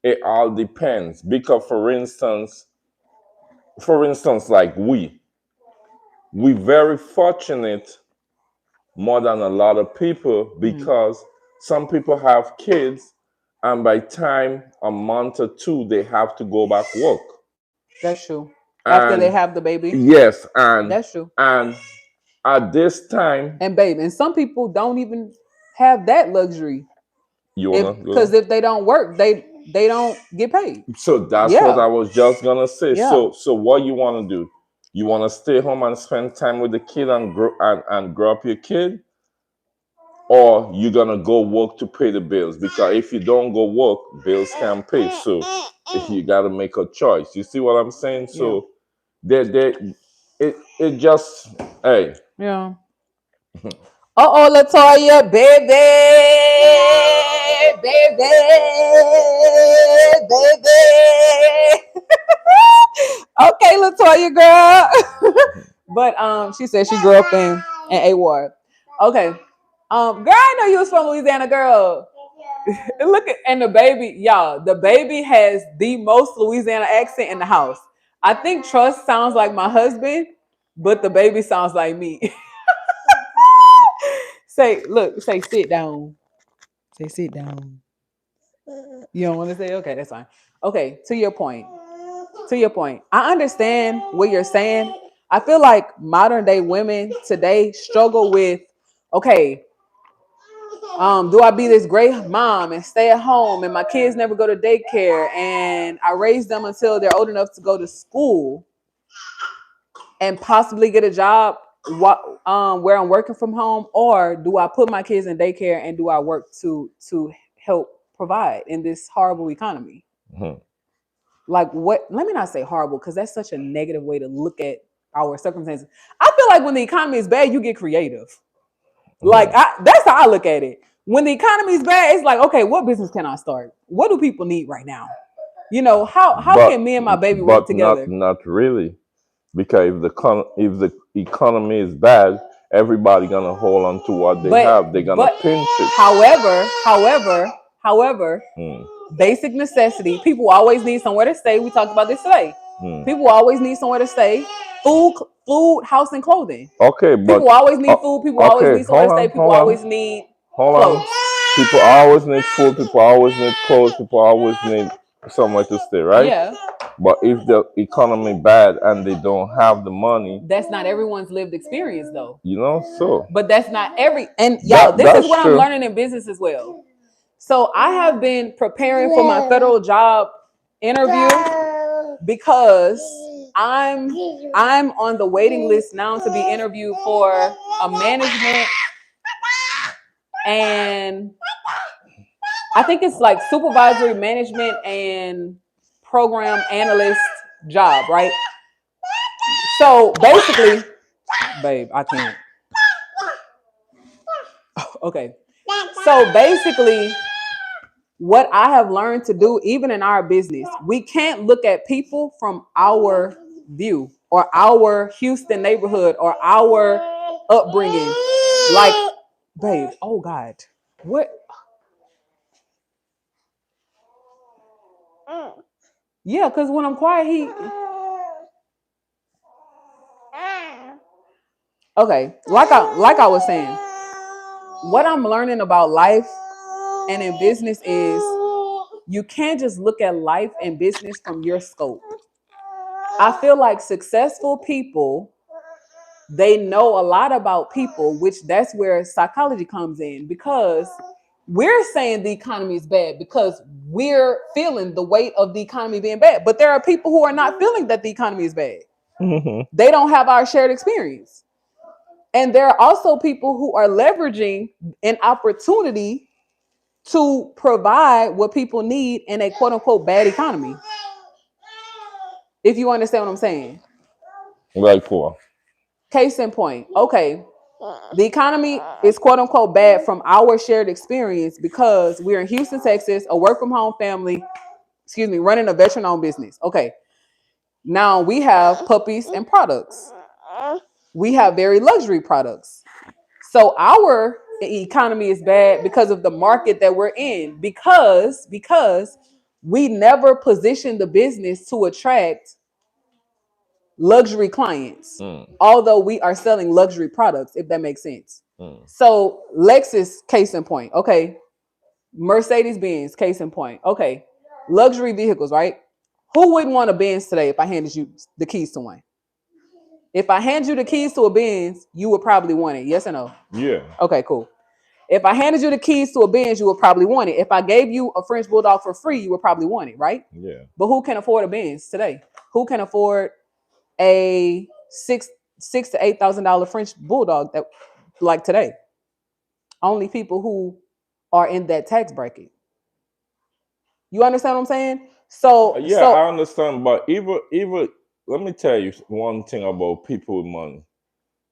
it all depends. Because for instance, like we very fortunate more than a lot of people because some people have kids and by time a month or two they have to go back work. That's true. After they And have the baby, yes, that's true. and at this time, And babe, and some people don't even have that luxury. you If wanna because go? if they don't work, they don't get paid. So that's what Yeah, I was just gonna say. yeah. So what you wanna do? You wanna stay home and spend time with the kid and grow up your kid, or you gonna go work to pay the bills? Because if you don't go work, bills can't pay. So you gotta make a choice. You see what I'm saying? Yeah. So they it just hey. Yeah. Uh-oh, Latoya, baby, baby, baby. Okay, Latoya, girl. But she said she grew up in A Ward. Okay. Girl, I know you was from Louisiana, girl. And look at and the baby, y'all. The baby has the most Louisiana accent in the house. I think Trust sounds like my husband, but the baby sounds like me. Say, look, say sit down. Say sit down. You don't want to say? Okay, that's fine. Okay, to your point. To your point. I understand what you're saying. I feel like modern day women today struggle with, okay, do I be this great mom and stay at home and my kids never go to daycare and I raise them until they're old enough to go to school and possibly get a job where I'm working from home, or do I put my kids in daycare and do I work to help provide in this horrible economy? Mhm. Like what? Let me not say horrible because that's such a negative way to look at our circumstances. I feel like when the economy is bad, you get creative. Like Mhm. that's how I look at it. When the economy is bad, it's like, okay, what business can I start? What do people need right now? You know, how but can me and my baby work but not together? not really, because if the economy is bad, everybody gonna hold on to what they But have. They're gonna but pinch it. however, Hmm. basic necessity. People always need somewhere to stay. We talked about this today. Hmm. People always need somewhere to stay. Food, house, and clothing. Okay, but People always need food. People always okay, need somewhere to stay. People hold on, always need hold on. clothes. People always need food. People always need clothes. People always need somewhere to stay, right? Yeah, But if the economy bad and they don't have the money, that's not everyone's lived experience though. so But that's not every and y'all, that this is that's what I'm true. learning in business as well. So I have been preparing for my federal job interview because I'm I'm on the waiting list now to be interviewed for a management and I think it's like supervisory management and program analyst job, right? So basically, babe, I can't. Okay. So basically, what I have learned to do, even in our business, we can't look at people from our view or our Houston neighborhood or our upbringing. Like, babe, oh God, what? Yeah, because when I'm quiet, he. Okay, like I was saying, what I'm learning about life and in business is you can't just look at life and business from your scope. I feel like successful people, they know a lot about people, which that's where psychology comes in because we're saying the economy is bad because we're feeling the weight of the economy being bad. But there are people who are not feeling that the economy is bad. Hmm. They don't have our shared experience. And there are also people who are leveraging an opportunity to provide what people need in a quote unquote bad economy. If you understand what I'm saying. Like for Case in point. Okay. The economy is quote unquote bad from our shared experience because we're in Houston, Texas, a work from home family, running a veteran owned business. Okay. Now we have puppies and products. We have very luxury products. So our economy is bad because of the market that we're in because we never position the business to attract luxury clients, mm, although we are selling luxury products, if that makes sense. mm, So Lexus, case in point. Okay. Mercedes Benz, case in point. Okay. Luxury vehicles, right? Who wouldn't want a Benz today if I handed you the keys to one? If I hand you the keys to a Benz, you would probably want it. Yes or no? Yeah. Okay, cool. If I handed you the keys to a Benz, you would probably want it. If I gave you a French Bulldog for free, you would probably want it, right? Yeah. But who can afford a Benz today? Who can afford a six to $8,000 French Bulldog that like today? Only people who are in that tax bracket. You understand what I'm saying? Yeah, I understand, but even let me tell you one thing about people with money.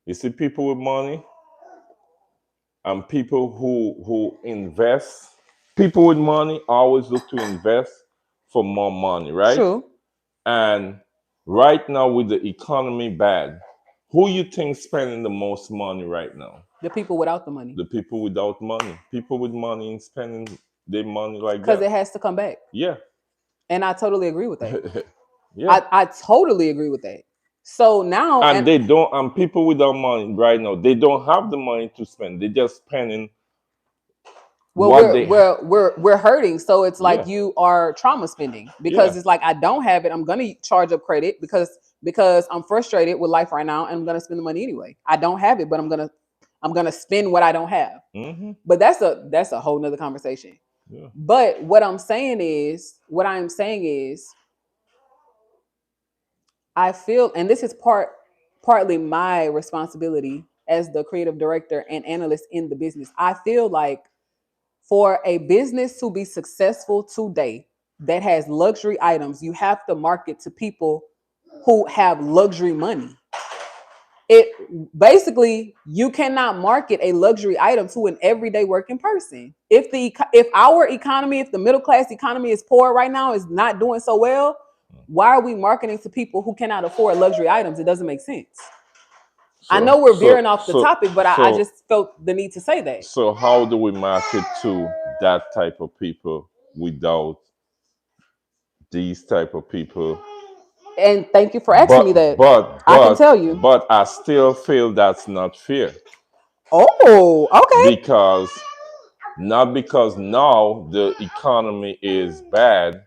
You see, people with money and people who invest. People with money always look to invest for more money, right? True. And right now with the economy bad, who you think spending the most money right now? The people without the money. The people without money. People with money and spending their money like Because that. it has to come back. Yeah. And I totally agree with that. Yeah. I totally agree with that. So now and they don't, and people without money right now, they don't have the money to spend. They're just spending well, we're hurting. So it's like Yeah. you are trauma spending because Yeah. it's like I don't have it. I'm gonna charge up credit because I'm frustrated with life right now and I'm gonna spend the money anyway. I don't have it, but I'm gonna spend what I don't have. Mm-hmm. But that's a whole nother conversation. Yeah. But what I'm saying is, I feel, and this is partly my responsibility as the creative director and analyst in the business. I feel like for a business to be successful today that has luxury items, you have to market to people who have luxury money. It basically, you cannot market a luxury item to an everyday working person. If our economy, if the middle class economy is poor right now, is not doing so well, why are we marketing to people who cannot afford luxury items? It doesn't make sense. I know we're veering off the topic, but I just felt the need to say that. So how do we market to that type of people without these type of people? And thank you for asking me that. But I can tell you. But I still feel that's not fair. Oh, okay. Not because now the economy is bad.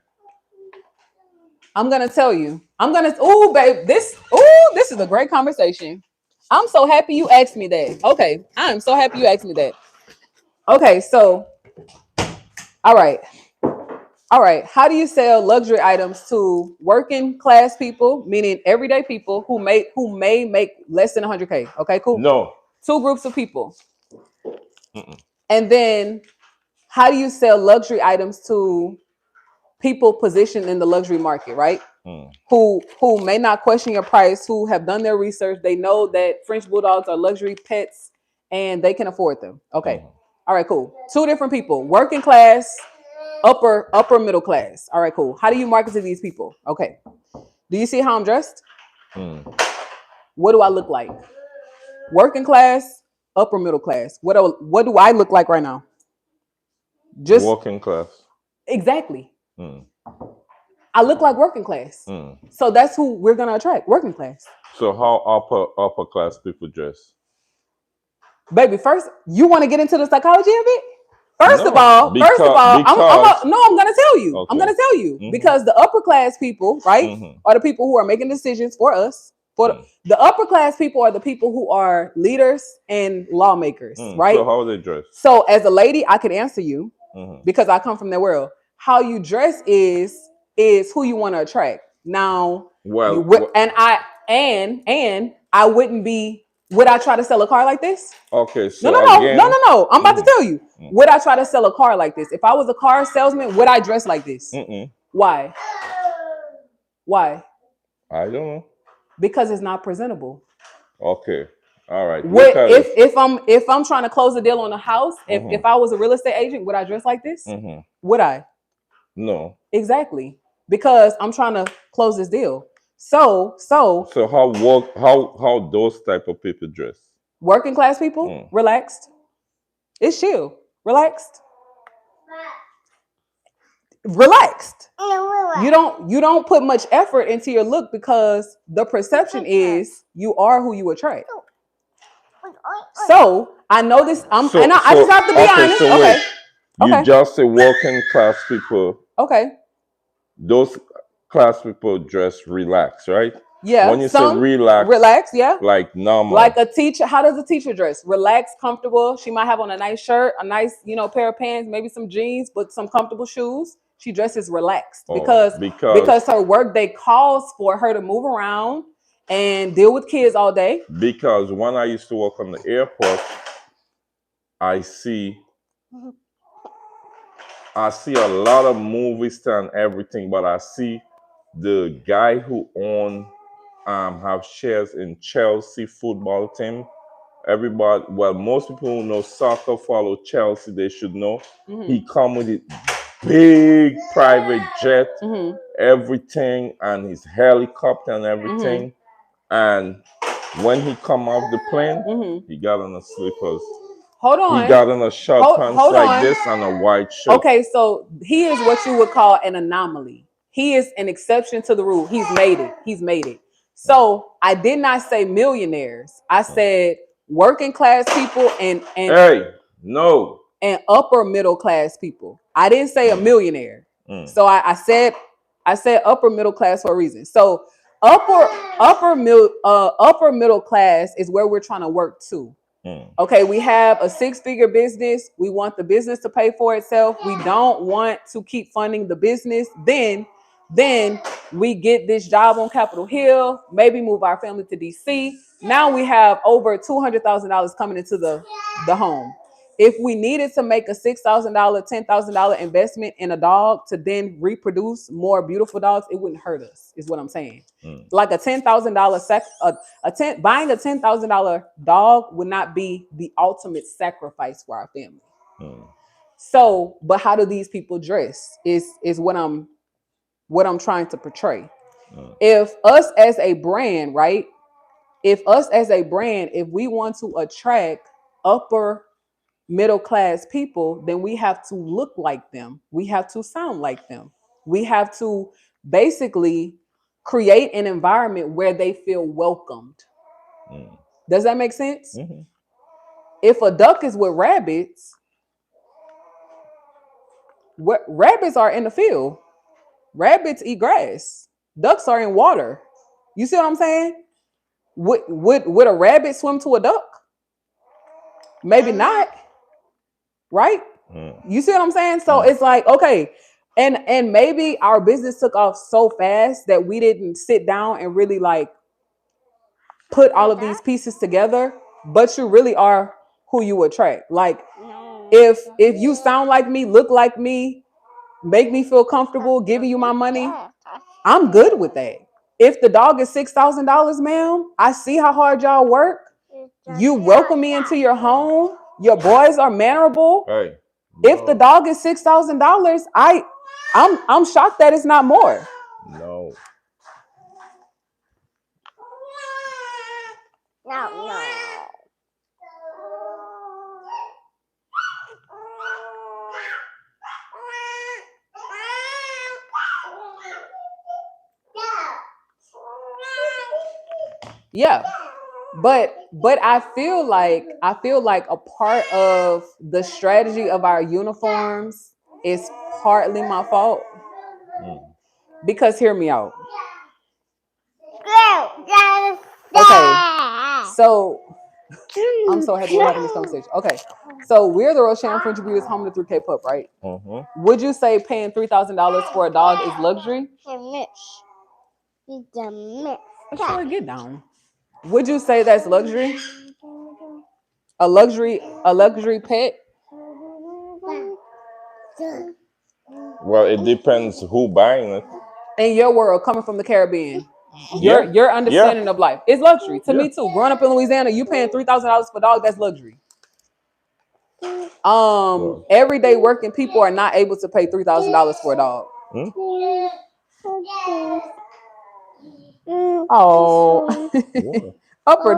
I'm gonna tell you. Babe, this is a great conversation. I'm so happy you asked me that. Okay, I am so happy you asked me that. Okay, so, all right. How do you sell luxury items to working class people, meaning everyday people who may make less than 100K? Okay, cool. No. Two groups of people. And then, how do you sell luxury items to people positioned in the luxury market, right? Who may not question your price, who have done their research, they know that French Bulldogs are luxury pets and they can afford them. Okay. All right, cool. Two different people, working class, upper middle class. All right, cool. How do you market to these people? Okay. Do you see how I'm dressed? What do I look like? Working class, upper middle class. What do I look like right now? Just working class. Exactly. I look like working class. So that's who we're gonna attract, working class. So how upper class people dress? Baby, first, you want to get into the psychology of it? First of all, I'm gonna tell you. Okay. I'm gonna tell you because the upper class people, right, are the people who are making decisions for us. The upper class people are the people who are leaders and lawmakers, right? So how they dress? So as a lady, I could answer you because I come from that world. How you dress is who you want to attract. Now, I wouldn't be. Would I try to sell a car like this? Okay, so no. I'm about to tell you. Would I try to sell a car like this? If I was a car salesman, would I dress like this? Why? Why? I don't know. Because it's not presentable. Okay. All right. If I'm trying to close a deal on a house, if I was a real estate agent, would I dress like this? Would I? No. Exactly. Because I'm trying to close this deal. So how those type of people dress? Working class people, relaxed. It's chill. Relaxed. You don't put much effort into your look because the perception is you are who you attract. So I know this. I just have to be honest. So wait, you just say working class people. Okay. Those class people dress relax, right? Yeah, When you say some relax, relax, yeah. like normal. Like a teacher, how does a teacher dress? Relaxed, comfortable. She might have on a nice shirt, a nice, pair of pants, maybe some jeans, but some comfortable shoes. She dresses relaxed Oh, because her work day calls for her to move around and deal with kids all day. because when I used to work on the airport, I see I see a lot of movie star and everything, but I see the guy who own have shares in Chelsea football team. Everybody, well, most people who know soccer follow Chelsea. They should know he come with it big private jet, everything, and his helicopter and everything. And when he come off the plane, he got on a slippers. Hold on. He got on a short pants hold like on. this and a white shirt. Okay, so he is what you would call an anomaly. He is an exception to the rule. He's made it. He's made it. So I did not say millionaires. I said working class people and Hey, no. and upper middle class people. I didn't say a millionaire. So I said upper middle class for a reason. So upper middle class is where we're trying to work to. Okay, we have a 6-figure business. We want the business to pay for itself. We don't want to keep funding the business. Then we get this job on Capitol Hill, maybe move our family to DC. Now we have over $200,000 coming into the home. If we needed to make a $6,000, $10,000 investment in a dog to then reproduce more beautiful dogs, it wouldn't hurt us, is what I'm saying. Like a $10,000 buying a $10,000 dog would not be the ultimate sacrifice for our family. So, but how do these people dress? Is what I'm trying to portray. If us as a brand, right? If we want to attract upper middle class people, then we have to look like them. We have to sound like them. We have to basically create an environment where they feel welcomed. Does that make sense? If a duck is with rabbits, rabbits are in the field. Rabbits eat grass. Ducks are in water. You see what I'm saying? Would a rabbit swim to a duck? Maybe not. Right? You see what I'm saying? So it's like, okay, and maybe our business took off so fast that we didn't sit down and really like put all of these pieces together, but you really are who you attract. Like if you sound like me, look like me, make me feel comfortable, giving you my money, I'm good with that. If the dog is $6,000, ma'am, I see how hard y'all work. You welcome me into your home. Your boys are mannerable. Hey, if the dog is $6,000, I'm shocked that it's not more. No. No. Yeah. But I feel like a part of the strategy of our uniforms is partly my fault. Because hear me out. Okay. So I'm so happy we're having this conversation. Okay. So we're the Rosharon French Bulldog home of the 3K pup, right? Would you say paying $3,000 for a dog is luxury? Sure, get down. Would you say that's luxury? A luxury pet? Well, it depends who buying it. In your world, coming from the Caribbean, your understanding of life is luxury. To me too. Growing up in Louisiana, you paying $3,000 for a dog, that's luxury. Everyday working people are not able to pay $3,000 for a dog. Oh, Upper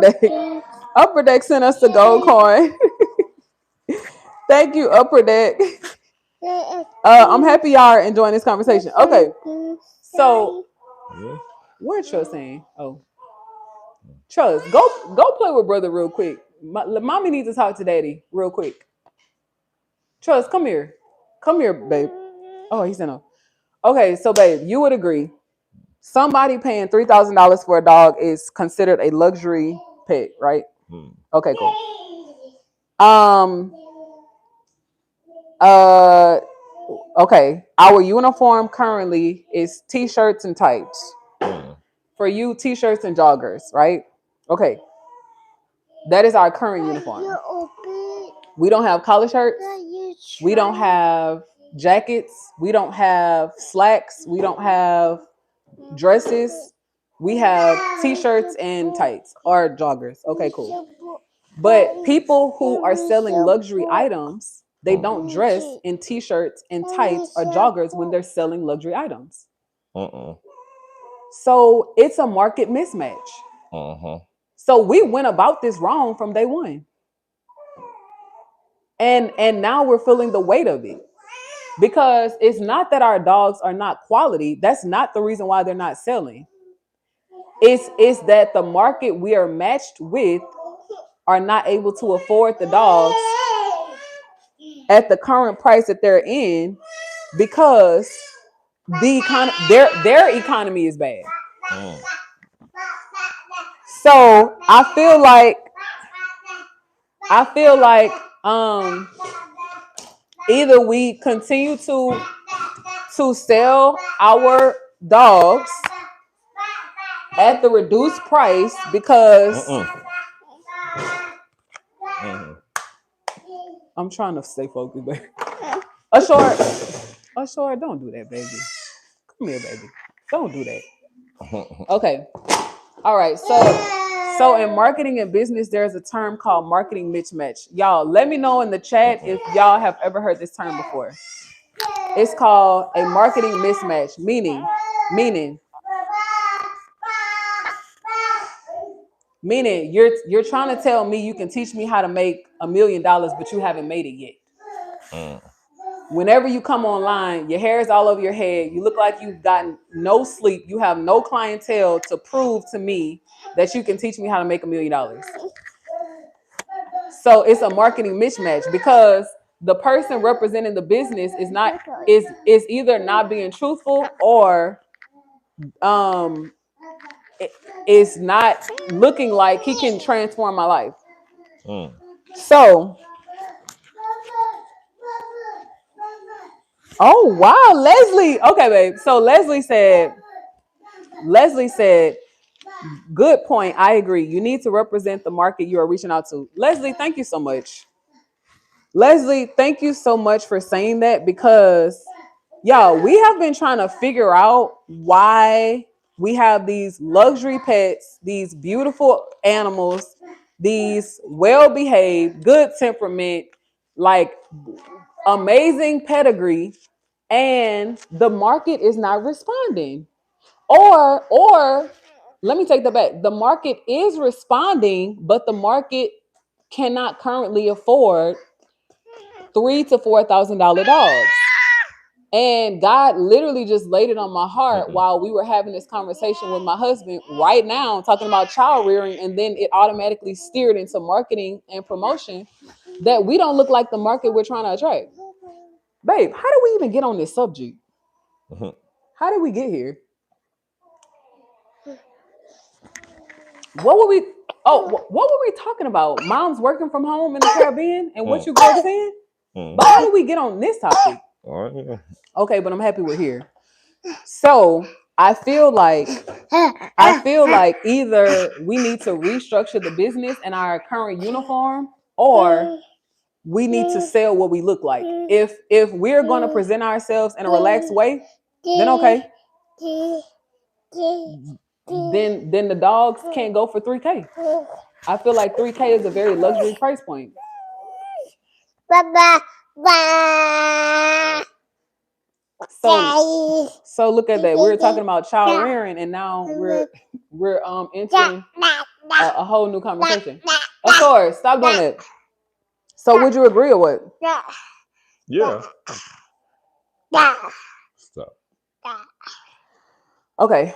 Deck sent us the gold coin. Thank you, Upper Deck. I'm happy y'all are enjoying this conversation. Okay, so where's Trust saying? Oh, Trust, go play with brother real quick. Mommy needs to talk to daddy real quick. Trust, come here, babe. Oh, he's in a. Okay, so babe, you would agree somebody paying $3,000 for a dog is considered a luxury pet, right? Okay, cool. Okay. Our uniform currently is t-shirts and tights. For you, t-shirts and joggers, right? Okay. That is our current uniform. We don't have collar shirts. We don't have jackets. We don't have slacks. We don't have dresses. We have t-shirts and tights or joggers. Okay, cool. But people who are selling luxury items, they don't dress in t-shirts and tights or joggers when they're selling luxury items. So it's a market mismatch. So we went about this wrong from day one. And now we're feeling the weight of it. Because it's not that our dogs are not quality. That's not the reason why they're not selling. It's that the market we are matched with are not able to afford the dogs at the current price that they're in because their economy is bad. So I feel like either we continue to sell our dogs at the reduced price because I'm trying to stay focused, baby. Ashore, don't do that, baby. Come here, baby. Don't do that. Okay. All right. So in marketing and business, there's a term called marketing mismatch. Y'all, let me know in the chat if y'all have ever heard this term before. It's called a marketing mismatch, meaning you're trying to tell me you can teach me how to make $1 million, but you haven't made it yet. Whenever you come online, your hair is all over your head. You look like you've gotten no sleep. You have no clientele to prove to me that you can teach me how to make $1 million. So it's a marketing mismatch because the person representing the business is either not being truthful or is not looking like he can transform my life. So, oh wow, Leslie. Okay, babe. So Leslie said, good point. I agree. You need to represent the market you are reaching out to. Leslie, thank you so much. Leslie, thank you so much for saying that because, y'all, we have been trying to figure out why we have these luxury pets, these beautiful animals, these well-behaved, good temperament, like amazing pedigree, and the market is not responding. Or let me take that back. The market is responding, but the market cannot currently afford $3,000 to $4,000 dogs. And God literally just laid it on my heart while we were having this conversation with my husband right now, talking about child rearing, and then it automatically steered into marketing and promotion that we don't look like the market we're trying to attract. Babe, how did we even get on this subject? How did we get here? What were we talking about? Moms working from home in the Caribbean and what you girls saying? But how did we get on this topic? Okay, but I'm happy we're here. So I feel like either we need to restructure the business in our current uniform, or we need to sell what we look like. If we're going to present ourselves in a relaxed way, then okay. Then the dogs can't go for $3,000. I feel like $3,000 is a very luxury price point. So look at that. We were talking about child rearing, and now we're entering a whole new conversation. Of course, stop doing it. So would you agree or what? Yeah. Stop. Okay.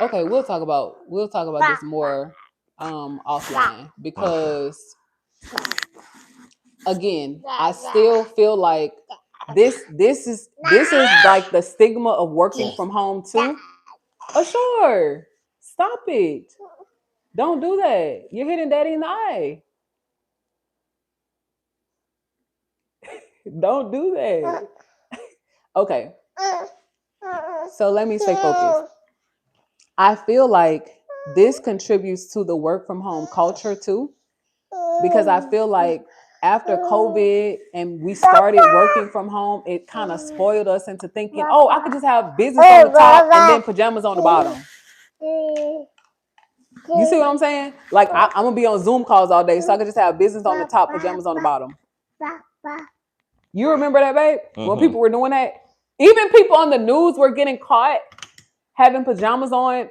Okay, we'll talk about this more offline because again, I still feel like This is like the stigma of working from home too. Oh, sure. Stop it. Don't do that. You're hitting daddy in the eye. Don't do that. Okay. So let me stay focused. I feel like this contributes to the work from home culture too, because I feel like after COVID and we started working from home, it kind of spoiled us into thinking, oh, I could just have business on the top and then pajamas on the bottom. You see what I'm saying? Like I'm gonna be on Zoom calls all day, so I could just have business on the top, pajamas on the bottom. You remember that, babe? When people were doing that? Even people on the news were getting caught having pajamas on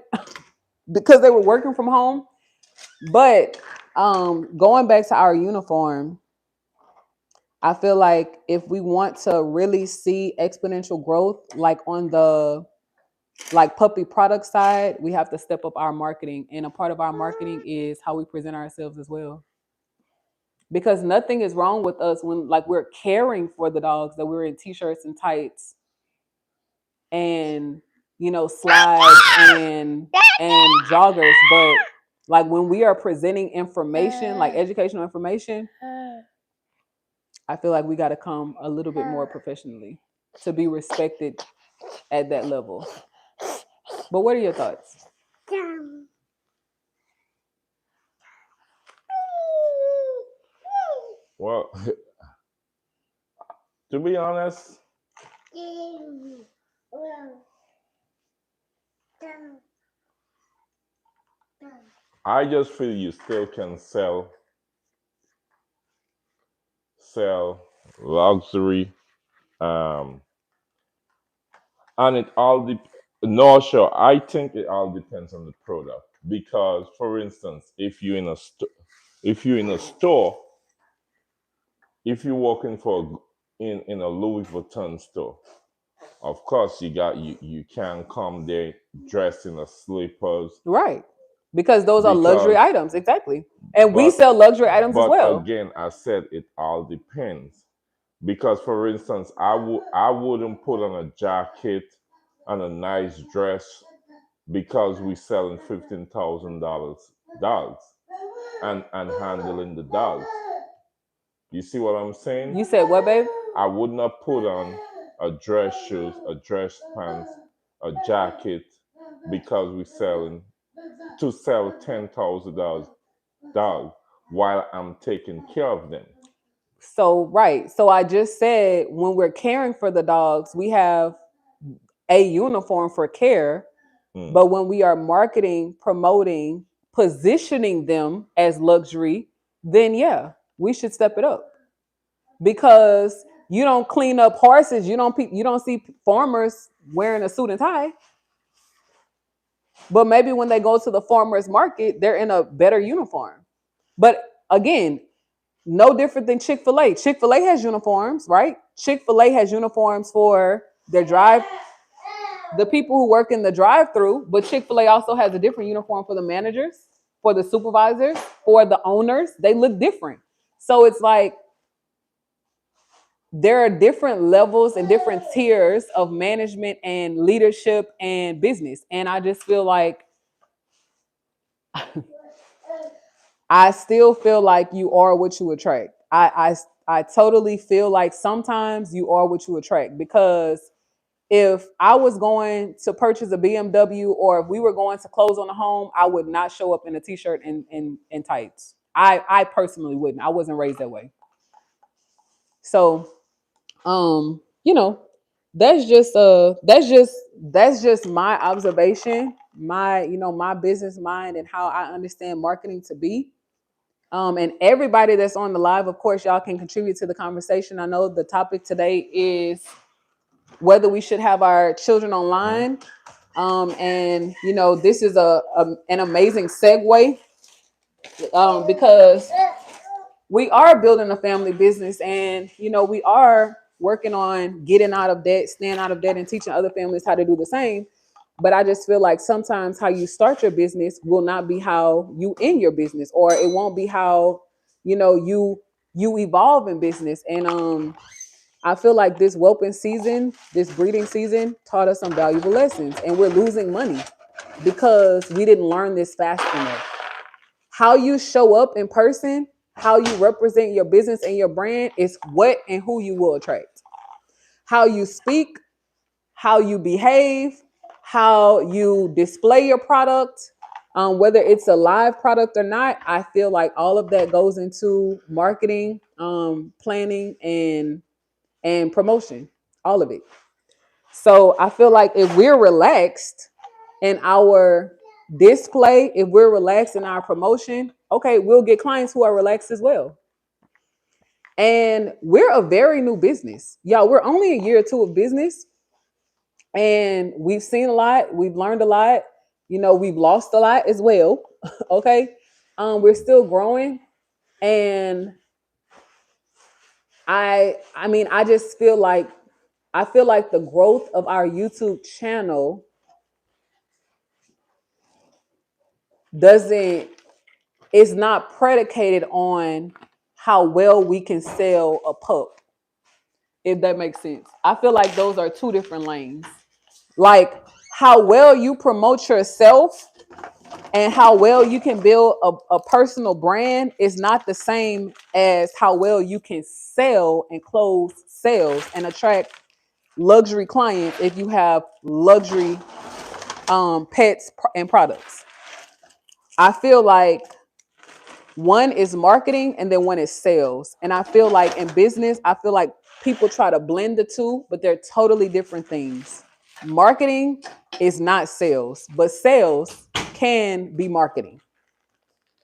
because they were working from home. But going back to our uniform, I feel like if we want to really see exponential growth, like on the puppy product side, we have to step up our marketing. And a part of our marketing is how we present ourselves as well. Because nothing is wrong with us when we're caring for the dogs, that we're in t-shirts and tights and slides and joggers. But like when we are presenting information, like educational information, I feel like we got to come a little bit more professionally to be respected at that level. But what are your thoughts? Well, to be honest, I just feel you still can sell luxury, um, and it all no, sure. I think it all depends on the product because, for instance, if you're in a store, if you're working in a Louis Vuitton store, of course you can't come there dressed in a slippers, Right. Because those are luxury because items, exactly. And we but sell luxury items as but well. again, I said it all depends because, for instance, I wouldn't put on a jacket and a nice dress because we selling $15,000 dogs and handling the dogs. You see what I'm saying? You said what, babe? I would not put on a dress shoes, a dress pants, a jacket because we selling to sell $10,000 dog while I'm taking care of them. So, right. So I just said when we're caring for the dogs, we have a uniform for care. But when we are marketing, promoting, positioning them as luxury, then yeah, we should step it up. Because you don't clean up horses, you don't see farmers wearing a suit and tie. But maybe when they go to the farmers market, they're in a better uniform. But again, no different than Chick-fil-A. Chick-fil-A has uniforms, right? Chick-fil-A has uniforms for their the people who work in the drive-through, but Chick-fil-A also has a different uniform for the managers, for the supervisors, for the owners. They look different. So it's like there are different levels and different tiers of management and leadership and business. And I just feel like I still feel like you are what you attract. I totally feel like sometimes you are what you attract, because if I was going to purchase a BMW or if we were going to close on a home, I would not show up in a t-shirt and tights. I personally wouldn't. I wasn't raised that way. So you know, that's just my observation, my business mind and how I understand marketing to be. And everybody that's on the live, of course, y'all can contribute to the conversation. I know the topic today is whether we should have our children online. And this is an amazing segue, because we are building a family business, and we are working on getting out of debt, staying out of debt, and teaching other families how to do the same. But I just feel like sometimes how you start your business will not be how you end your business, or it won't be how you evolve in business. And I feel like this whelping season, this breeding season, taught us some valuable lessons, and we're losing money because we didn't learn this fast enough. How you show up in person, how you represent your business and your brand is what and who you will attract. How you speak, how you behave, how you display your product, whether it's a live product or not. I feel like all of that goes into marketing, planning, and promotion, all of it. So I feel like if we're relaxed in our display, if we're relaxed in our promotion, okay, we'll get clients who are relaxed as well. And we're a very new business. Y'all, we're only a year or two of business, and we've seen a lot, we've learned a lot, we've lost a lot as well. Okay. We're still growing, and I mean, I just feel like the growth of our YouTube channel doesn't is not predicated on how well we can sell a pup, if that makes sense. I feel like those are two different lanes. Like, how well you promote yourself and how well you can build a personal brand is not the same as how well you can sell and close sales and attract luxury clients if you have luxury pets and products. I feel like one is marketing and then one is sales. And I feel like in business, I feel like people try to blend the two, but they're totally different things. Marketing is not sales, but sales can be marketing,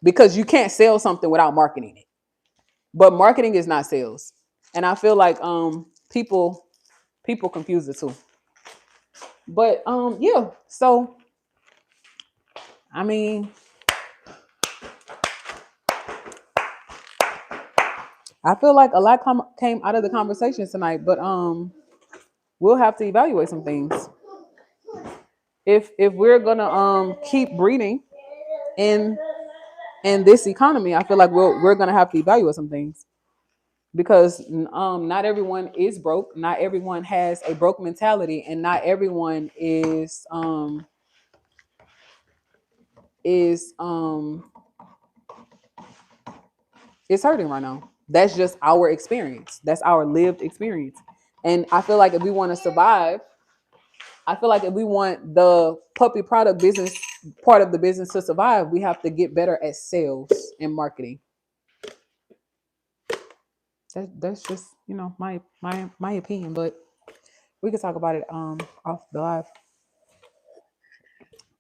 because you can't sell something without marketing it. But marketing is not sales. And I feel like people confuse the two. But yeah, so I mean, I feel like a lot came out of the conversation tonight, but we'll have to evaluate some things. If we're gonna keep breeding in this economy, I feel like we're gonna have to evaluate some things, because not everyone is broke, not everyone has a broke mentality, and not everyone is is hurting right now. That's just our experience. That's our lived experience. And I feel like if we want to survive, I feel like if we want the puppy product business part of the business to survive, we have to get better at sales and marketing. That's just my opinion, but we could talk about it off the live.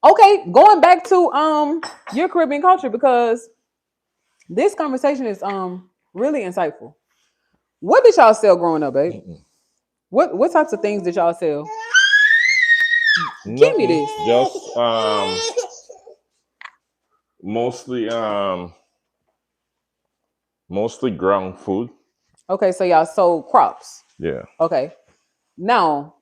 Okay, going back to your Caribbean culture, because this conversation is really insightful. What did y'all sell growing up, babe? What types of things did y'all sell? Give me Nothing. this. Just mostly mostly ground food. Okay, so y'all sold crops. Yeah. Okay. Now,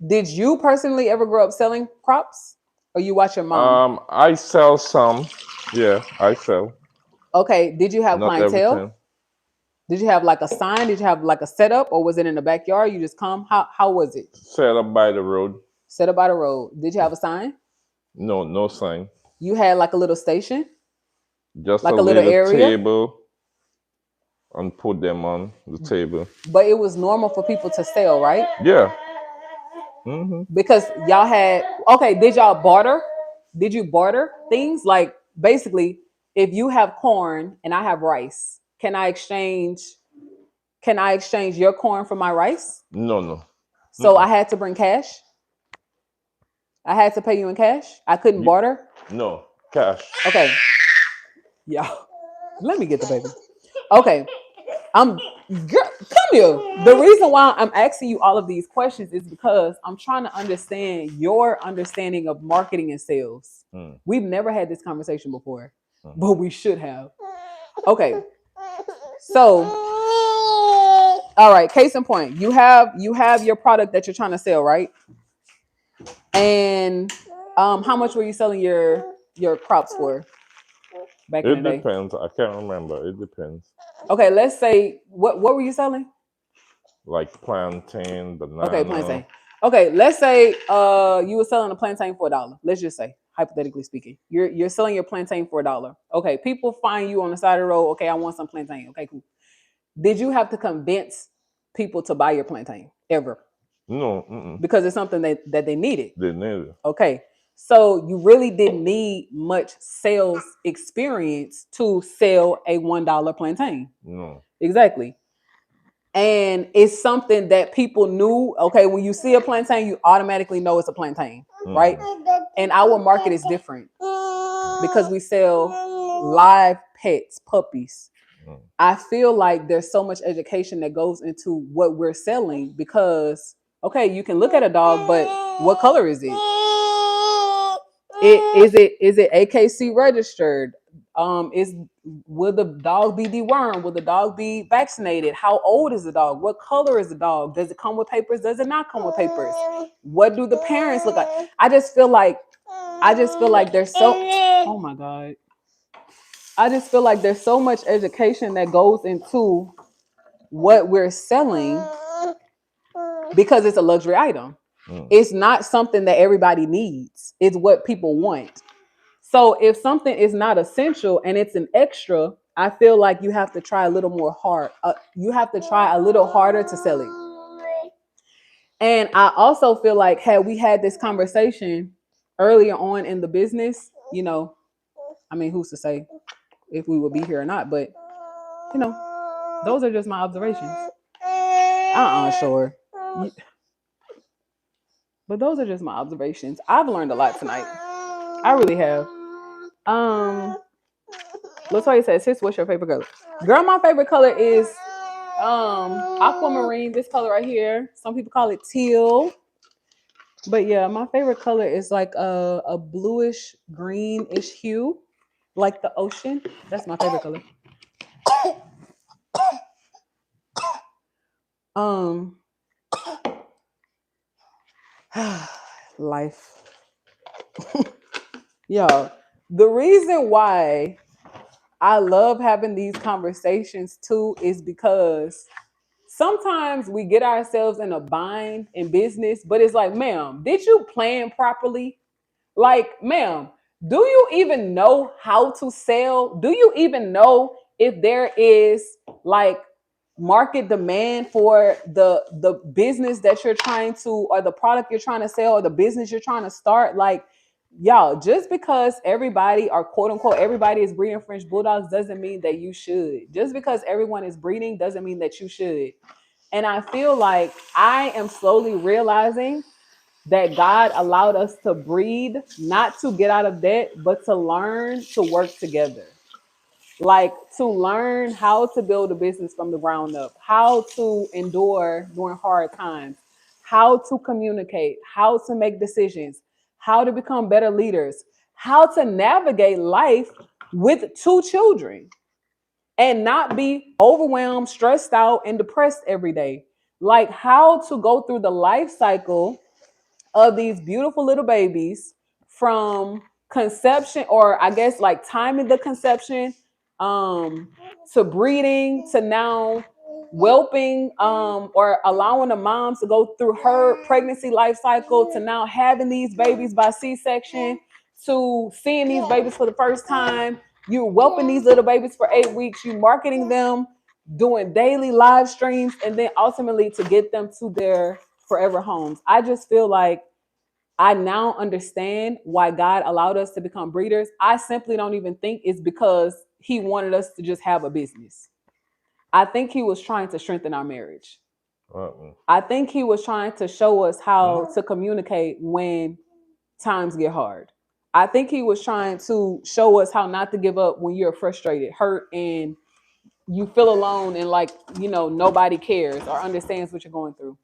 did you personally ever grow up selling crops, or you watch your mom? I sell some. Yeah, I sell. Okay. Did you have Not clientele? everything. Did you have like a sign? Did you have like a setup, or was it in the backyard? You just come? How was it? Set up by the road. Set up by the road. Did you have a sign? No, no sign. You had like a little station, Just like a a little little area, table and put them on the table. but it was normal for people to sell, right? Yeah. Hmm. Because y'all had, okay, did y'all barter? Did you barter things? Like, basically, if you have corn and I have rice, can I exchange your corn for my rice? No, no. So I had to bring cash. I had to pay you in cash. I couldn't You, barter. no cash. Okay. Yeah. Let me get the baby. Okay. Come here. The reason why I'm asking you all of these questions is because I'm trying to understand your understanding of marketing and sales. We've never had this conversation before, but we should have. Okay. So, all right, case in point, you have your product that you're trying to sell, right? And how much were you selling your crops for back in It the day? depends. I can't remember. It depends. Okay, let's say what were you selling? like plantain, Okay, banana. plantain. Okay, let's say you were selling a plantain for $1. Let's just say, hypothetically speaking, you're selling your plantain for $1. Okay, people find you on the side of the road. Okay, I want some plantain. Okay, cool. Did you have to convince people to buy your plantain ever? No, mm-mm. Because it's something that they needed. They need it. Okay. So you really didn't need much sales experience to sell a $1 plantain. No. Exactly. And it's something that people knew. Okay, when you see a plantain, you automatically know it's a plantain, right? And our market is different because we sell live pets, puppies. I feel like there's so much education that goes into what we're selling because, okay, you can look at a dog, but what color is it? Is it AKC registered? Will the dog be dewormed? Will the dog be vaccinated? How old is the dog? What color is the dog? Does it come with papers? Does it not come with papers? What do the parents look like? I just feel like there's so, oh my God. I just feel like there's so much education that goes into what we're selling because it's a luxury item. It's not something that everybody needs. It's what people want. So if something is not essential and it's an extra, I feel like you have to try a little more hard. You have to try a little harder to sell it. And I also feel like had we had this conversation earlier on in the business, you know, I mean, who's to say if we would be here or not? But you know, those are just my observations. Sure. But those are just my observations. I've learned a lot tonight. I really have. Latoya says, "Sis, what's your favorite color?" Girl, my favorite color is aquamarine. This color right here. Some people call it teal. But yeah, my favorite color is like a bluish greenish hue, like the ocean. That's my favorite color. Life. Yo, the reason why I love having these conversations too is because sometimes we get ourselves in a bind in business, but it's like, ma'am, did you plan properly? Like, ma'am, do you even know how to sell? Do you even know if there is like market demand for the business that you're trying to, or the product you're trying to sell, or the business you're trying to start? Like, y'all, just because everybody, or quote unquote everybody, is breeding French Bulldogs doesn't mean that you should. Just because everyone is breeding doesn't mean that you should. And I feel like I am slowly realizing that God allowed us to breed, not to get out of debt, but to learn to work together. Like to learn how to build a business from the ground up, how to endure during hard times, how to communicate, how to make decisions, how to become better leaders, how to navigate life with two children and not be overwhelmed, stressed out, and depressed every day. Like how to go through the life cycle of these beautiful little babies from conception, or I guess like timing the conception, to breeding, to now whelping, or allowing the mom to go through her pregnancy life cycle, to now having these babies by C-section, to seeing these babies for the first time. You're whelping these little babies for 8 weeks. You marketing them, doing daily live streams, and then ultimately to get them to their forever homes. I just feel like I now understand why God allowed us to become breeders. I simply don't even think it's because he wanted us to just have a business. I think he was trying to strengthen our marriage. I think he was trying to show us how to communicate when times get hard. I think he was trying to show us how not to give up when you're frustrated, hurt, and you feel alone, and like, you know, nobody cares or understands what you're going through.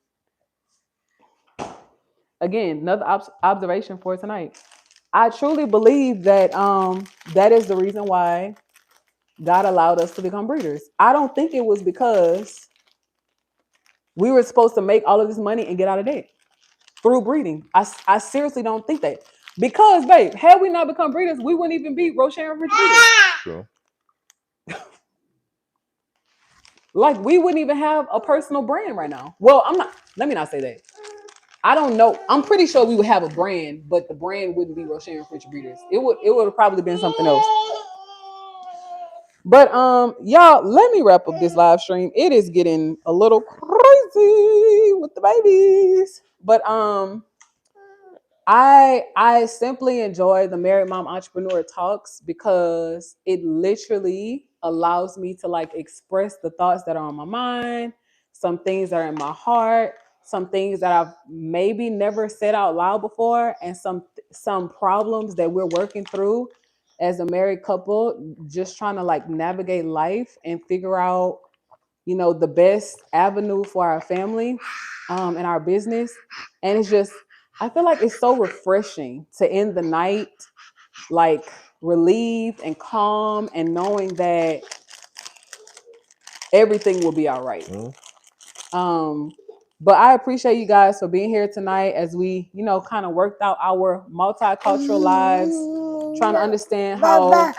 Again, another observation for tonight. I truly believe that that is the reason why God allowed us to become breeders. I don't think it was because we were supposed to make all of this money and get out of debt through breeding. I seriously don't think that. Because, babe, had we not become breeders, we wouldn't even be Rosharon French breeders. Sure. Like we wouldn't even have a personal brand right now. Well, I'm not. Let me not say that. I don't know. I'm pretty sure we would have a brand, but the brand wouldn't be Rosharon French Breeders. It would have probably been something else. But y'all, let me wrap up this live stream. It is getting a little crazy with the babies. But I simply enjoy the Married Mom Entrepreneur Talks because it literally allows me to like express the thoughts that are on my mind, some things that are in my heart, some things that I've maybe never said out loud before, and some problems that we're working through as a married couple, just trying to like navigate life and figure out, the best avenue for our family and our business. And it's just, I feel like it's so refreshing to end the night like relieved and calm and knowing that everything will be all right. Um, but I appreciate you guys for being here tonight as we, kind of worked out our multicultural lives, trying to understand how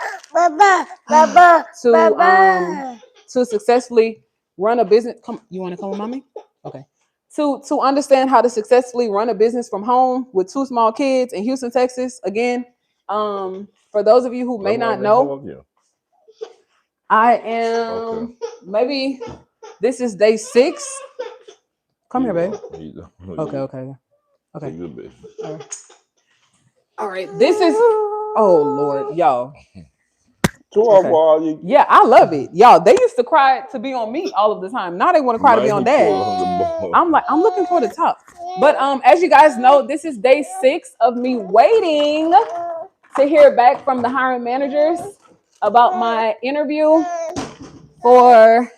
to successfully run a business. Come, you want to come with mommy? Okay. To understand how to successfully run a business from home with 2 small kids in Houston, Texas. Again, for those of you who may not know, I am maybe this is day 6. Come here, babe. Okay. All right. This is Lord, y'all. Okay. Yeah, I love it. Y'all, they used to cry to be on me all of the time. Now they want to cry to be on dad. I'm looking for the top. But as you guys know, this is day 6 of me waiting to hear back from the hiring managers about my interview for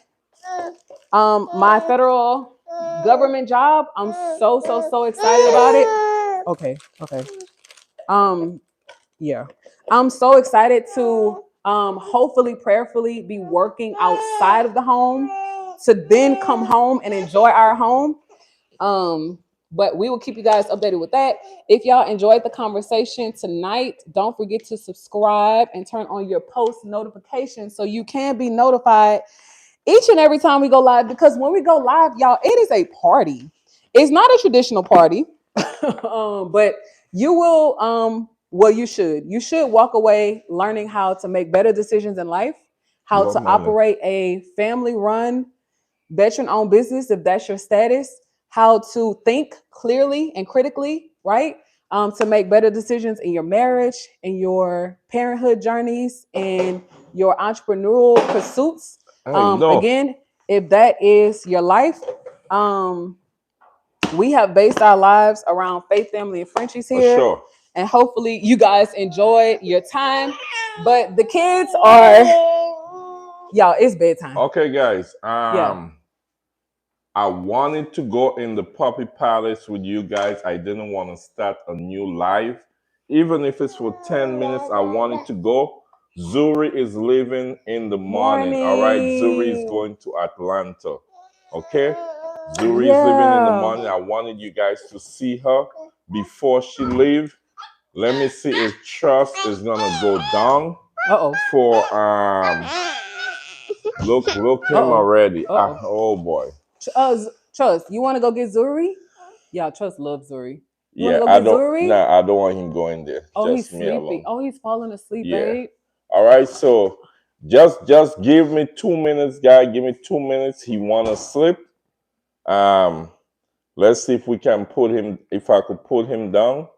my federal government job. I'm so excited about it. Okay. Yeah. I'm so excited to hopefully prayerfully be working outside of the home to then come home and enjoy our home. But we will keep you guys updated with that. If y'all enjoyed the conversation tonight, don't forget to subscribe and turn on your post notifications so you can be notified each and every time we go live, because when we go live, y'all, it is a party. It's not a traditional party, but you will, well, you should walk away learning how to make better decisions in life, how to operate a family run, veteran owned business, if that's your status, how to think clearly and critically, right? To make better decisions in your marriage, in your parenthood journeys, and your entrepreneurial pursuits. Again, if that is your life, we have based our lives around faith, family, and Frenchies here. For sure. And hopefully you guys enjoyed your time. But the kids are, y'all, it's bedtime. Okay, guys. Yeah. I wanted to go in the Puppy Palace with you guys. I didn't want to start a new live. Even if it's for 10 minutes, I wanted to go. Zuri is leaving in the morning. All right. Zuri is going to Atlanta. Okay. Zuri is leaving in the morning. I wanted you guys to see her before she leaves. Let me see if Trust is gonna go down for look him already. Oh boy. Trust, you want to go get Zuri? Yeah, Trust loves Zuri. You want to go I get don't. Zuri? Nah, I don't want him going there. Oh, just he's me sleeping. alone. Oh, he's falling asleep, Yeah. babe. All right. So just give me 2 minutes, guy. Give me 2 minutes. He wanna sleep. Let's see if we can put him. If I could put him down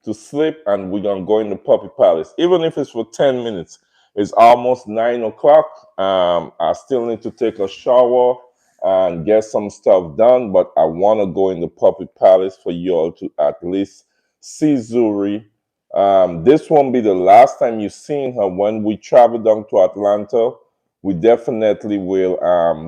to sleep, and we're gonna go in the Puppy Palace, even if it's for 10 minutes. It's almost 9 o'clock. I still need to take a shower and get some stuff done, but I want to go in the Puppy Palace for you all to at least see Zuri. This won't be the last time you've seen her. When we travel down to Atlanta, we definitely will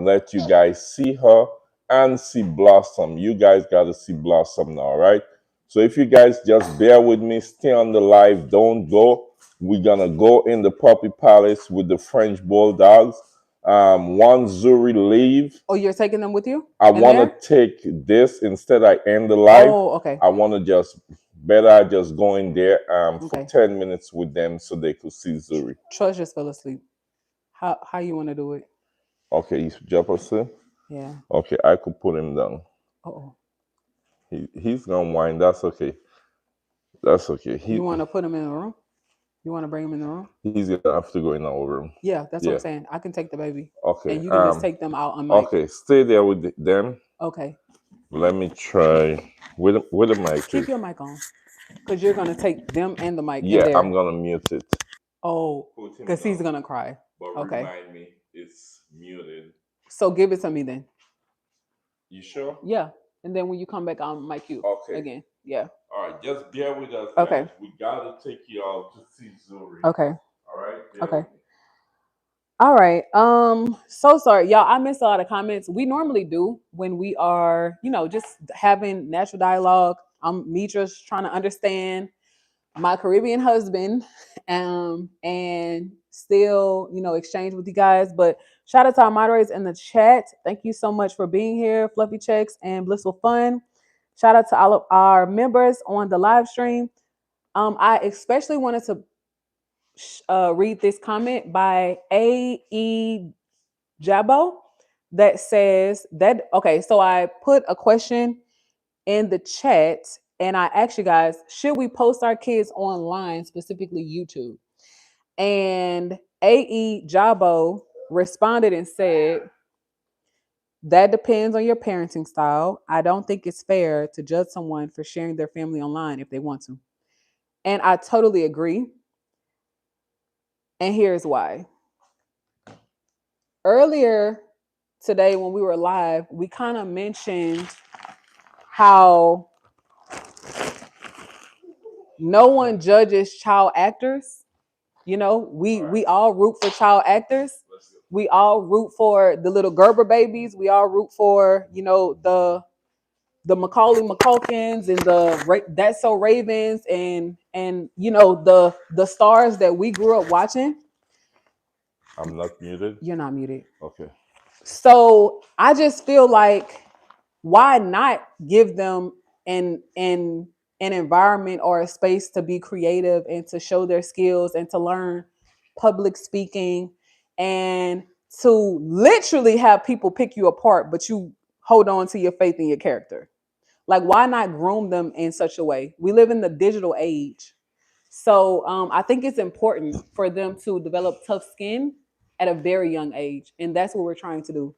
let you guys see her and see Blossom. You guys got to see Blossom now, right? So if you guys just bear with me, stay on the live, don't go. We're gonna go in the Puppy Palace with the French Bulldogs. Once Zuri leave. Oh, you're taking them with you? I want to take this instead. I end the live. Oh, okay. I want to just go in there for 10 minutes with them so they could see Zuri. Trust just fell asleep. How you want to do it? Okay, he's Jefferson. Yeah. Okay, I could put him down. Oh. He's gonna whine. That's okay. That's okay. You want to put him in the room? You want to bring him in the room? He's gonna have to go in our room. Yeah, that's what Yeah. I'm saying. I can take the baby. Okay. And you can just take them out on mic. Okay, stay there with them. Okay. Let me try with the mic. Keep your mic on. Because you're going to take them and the mic in Yeah, there. I'm gonna mute it. Oh, because he's going to cry. But okay. Remind me, it's muted. So give it to me then. You sure? Yeah. And then when you come back, I'll mic you again. Yeah. All right, just bear with us. Okay. Guys. We gotta take you out to see Zuri. Okay. All right. Okay. All right. So sorry, y'all. I missed a lot of comments. We normally do when we are, just having natural dialogue. I'm just trying to understand my Caribbean husband, and still, exchange with you guys. But shout out to our moderators in the chat. Thank you so much for being here, Fluffy Checks and Blissful Fun. Shout out to all of our members on the live stream. I especially wanted to read this comment by A.E. Jabo that says that, okay, so I put a question in the chat and I asked you guys, should we post our kids online, specifically YouTube? And A.E. Jabo responded and said, that depends on your parenting style. I don't think it's fair to judge someone for sharing their family online if they want to. And I totally agree. And here's why. Earlier today, when we were live, we kind of mentioned how no one judges child actors. We all root for child actors. We all root for the little Gerber babies. We all root for, the Macaulay Culkins and the That's So Ravens and the stars that we grew up watching. I'm not muted. You're not muted. Okay. So I just feel like, why not give them an environment or a space to be creative and to show their skills and to learn public speaking and to literally have people pick you apart, but you hold on to your faith in your character. Like, why not groom them in such a way? We live in the digital age. So I think it's important for them to develop tough skin at a very young age. And that's what we're trying to do.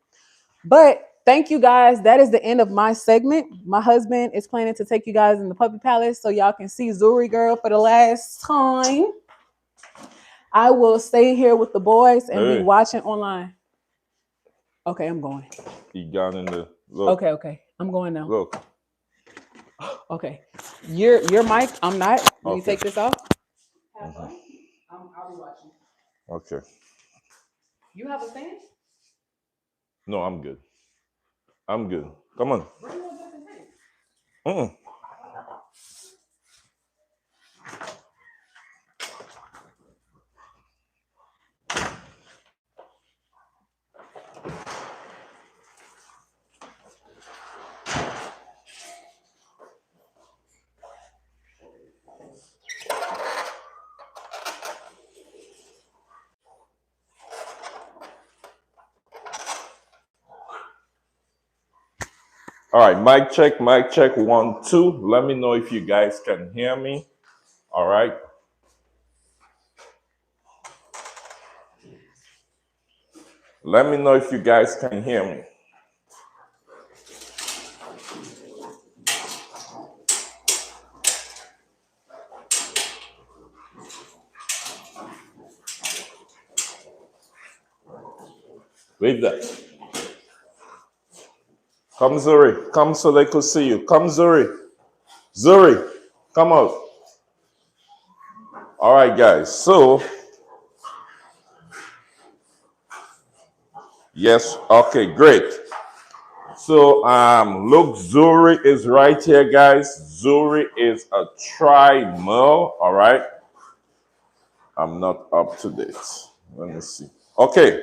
But thank you guys. That is the end of my segment. My husband is planning to take you guys in the puppy palace so y'all can see Zuri girl for the last time. I will stay here with the boys and be watching online. Okay, I'm going. He got in the look. Okay. I'm going now. Look. Okay. Your mic, I'm not. Let me take this off. Have fun. I'll be watching. Okay. You have a stand? No, I'm good. I'm good. Come on. Bring one back and take. All right, mic check, 1, 2. Let me know if you guys can hear me. All right. Let me know if you guys can hear me. Wait that. Come, Zuri. Come so they could see you. Come, Zuri. Zuri, come out. All right, guys. So, yes. Okay, great. So, look, Zuri is right here, guys. Zuri is a tri-male. All right. I'm not up to date. Let me see. Okay.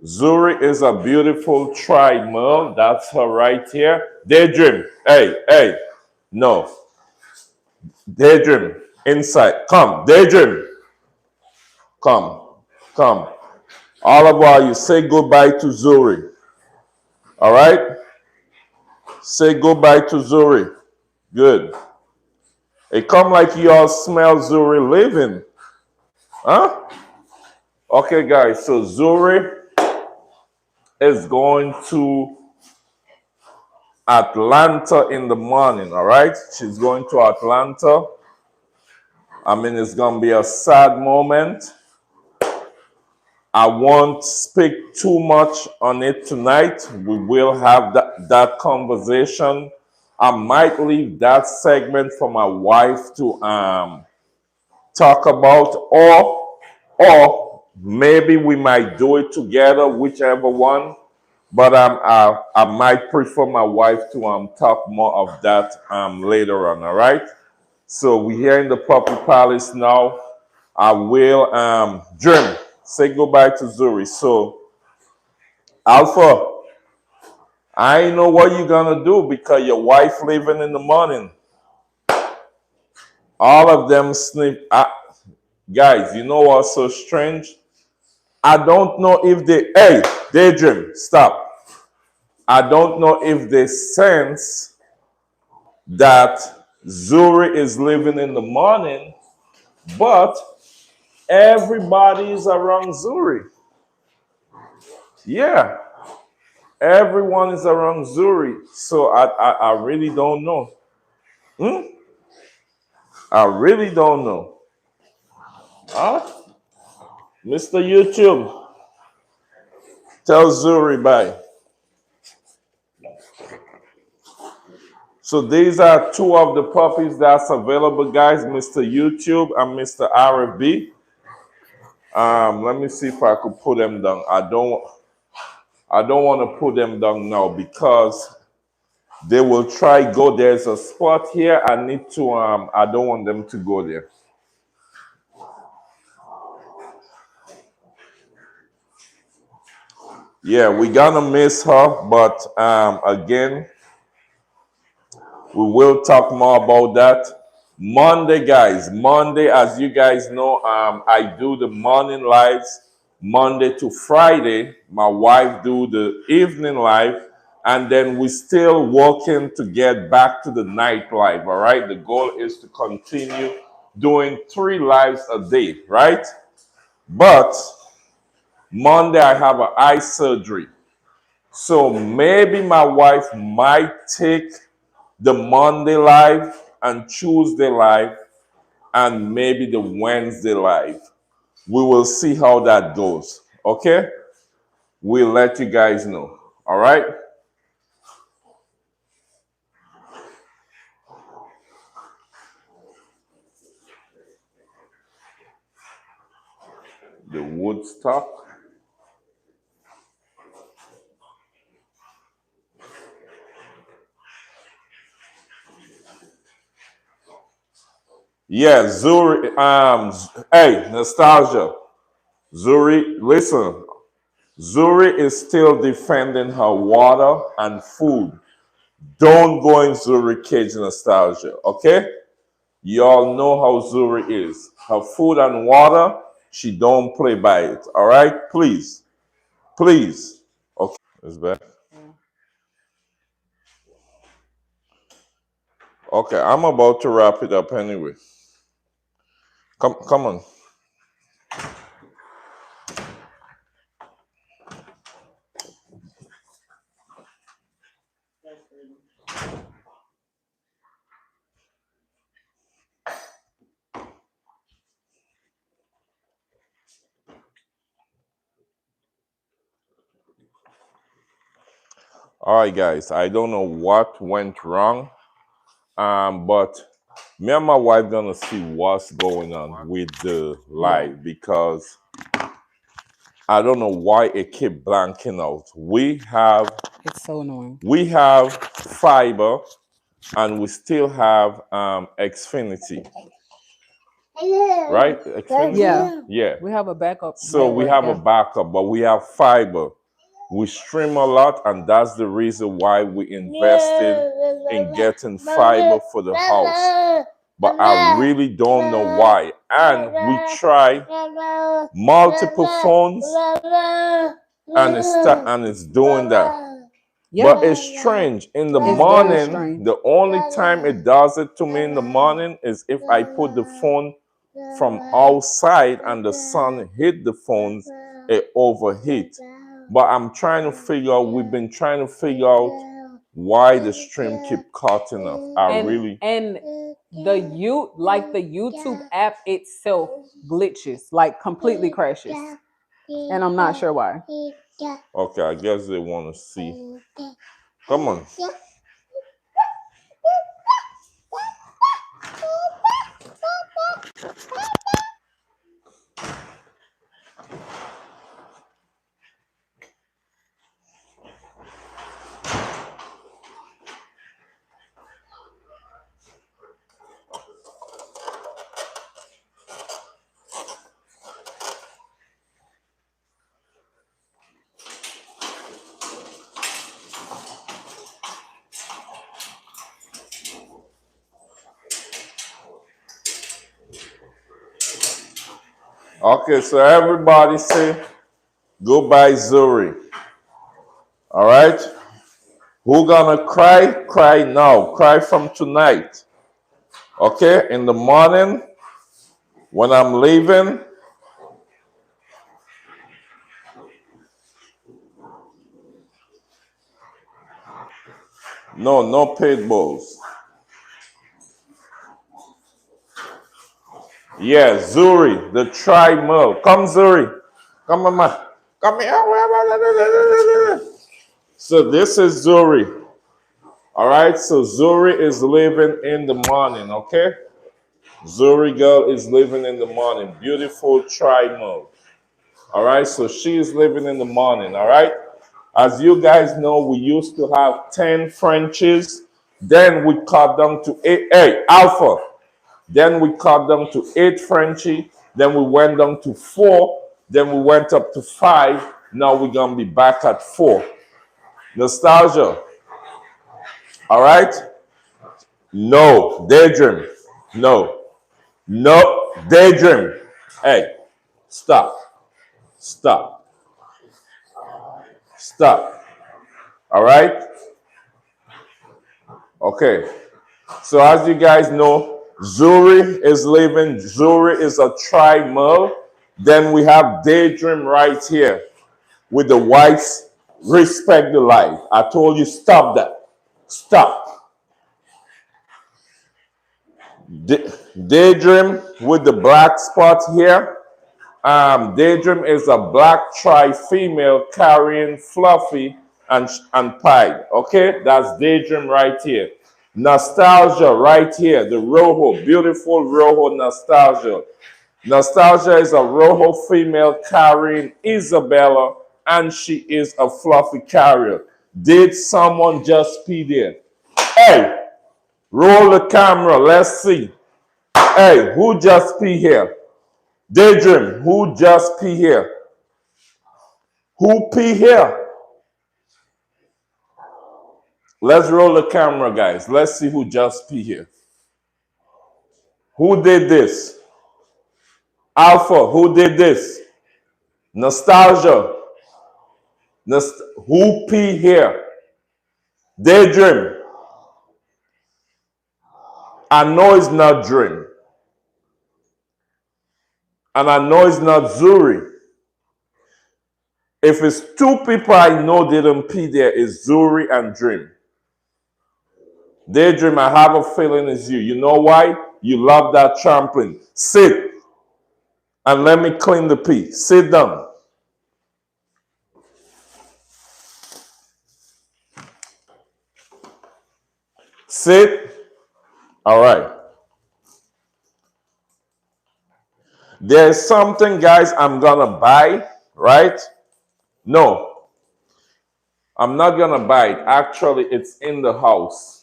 Zuri is a beautiful tri-male. That's her right here. Daydream. Hey. No. Daydream. Inside. Come. Daydream. Come. All of you, say goodbye to Zuri. All right? Say goodbye to Zuri. Good. It come like you all smell Zuri living. Huh? Okay, guys. So Zuri is going to Atlanta in the morning. All right? She's going to Atlanta. I mean, it's going to be a sad moment. I won't speak too much on it tonight. We will have that conversation. I might leave that segment for my wife to talk about, or maybe we might do it together, whichever one. But I might prefer my wife to talk more of that later on. All right. So we're here in the Puppy Palace now. I will Jim, say goodbye to Zuri. So Alpha, I know what you're gonna do because your wife leaving in the morning. All of them sniff. Guys, you know what's so strange? I don't know if they. Hey, Daydream, stop. I don't know if they sense that Zuri is leaving in the morning, but everybody is around Zuri. Yeah, everyone is around Zuri. So I really don't know. I really don't know. Huh? Mr. YouTube, tell Zuri bye. So these are two of the puppies that's available, guys. Mr. YouTube and Mr. RFB. Let me see if I could put them down. I don't want to put them down now because they will try go. There's a spot here. I need to. I don't want them to go there. Yeah, we're gonna miss her, but again, we will talk more about that. Monday, guys. Monday, as you guys know, I do the morning lives Monday to Friday. My wife do the evening live, and then we still working to get back to the night live. All right. The goal is to continue doing 3 lives a day, right? But Monday I have an eye surgery, so maybe my wife might take the Monday live and Tuesday live and maybe the Wednesday live. We will see how that goes. Okay? We'll let you guys know. All right? The Woodstock. Yeah, Zuri. Hey, nostalgia. Zuri, listen. Zuri is still defending her water and food. Don't go in Zuri cage nostalgia, okay? Y'all know how Zuri is. Her food and water, she don't play by it. All right? Please. Please. Okay. It's back. Yeah. Okay, I'm about to wrap it up anyway. Come on. All right, guys. I don't know what went wrong, but me and my wife gonna see what's going on with the live because I don't know why it keep blanking out. It's so annoying. We have fiber and we still have Xfinity, right? Xfinity? Yeah. Yeah. We have a backup. So we network, have a backup, but we have fiber. We stream a lot, and that's the reason why we invested in getting fiber for the house. but I really don't know why. And we try multiple phones, and it's doing that. Yeah. But it's strange. In the It's very morning, strange. the only time it does it to me in the morning is if I put the phone from outside and the sun hit the phones, it overheats. But I'm trying to figure out, we've been trying to figure out why the stream keep cutting off. I really, And the YouTube app itself glitches, like completely crashes. And I'm not sure why. okay, I guess they want to see. Come on. Okay, so everybody say goodbye, Zuri. All right? Who gonna cry? Cry now. Cry from tonight. Okay? In the morning, when I'm leaving, no pit bulls. Yeah, Zuri, the tri-mill. Come, Zuri. Come, mama. Come here. So this is Zuri. All right, so Zuri is living in the morning, okay? Zuri girl is living in the morning. Beautiful tri-mill. All right, so she is living in the morning, all right? As you guys know, we used to have 10 Frenchies. Then we cut them to 8. Hey, Alpha. Then we cut them to 8 Frenchie. Then we went down to 4. Then we went up to 5. Now we're going to be back at 4. Nostalgia. All right? No. Daydream. No. No. Daydream. Hey, stop. Stop. Stop. All right? Okay. So as you guys know, Zuri is living. Zuri is a tri-mill. Then we have Daydream right here with the whites. Respect the life. I told you stop that. Stop. Daydream with the black spot here. Daydream is a black tri-female carrying Fluffy and Pied. Okay, that's Daydream right here. Nostalgia right here, the Rojo, beautiful Rojo Nostalgia. Nostalgia is a Rojo female carrying Isabella, and she is a Fluffy carrier. Did someone just pee there? Hey, roll the camera, let's see. Hey, who just pee here? Daydream, who just pee here? Who pee here? Let's roll the camera, guys. Let's see who just pee here. Who did this? Alpha, who did this? Nostalgia. Who pee here? Daydream. I know it's not Dream. And I know it's not Zuri. If it's 2 people I know didn't pee there, it's Zuri and Dream. Daydream, I have a feeling it's you. You know why? You love that trampling. Sit and let me clean the pee. Sit down. Sit. All right. There's something, guys, I'm gonna buy, right? No, I'm not gonna buy it. Actually, it's in the house.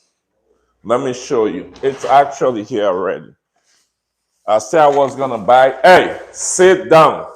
Let me show you. It's actually here already. I said I was gonna buy. Hey, sit down.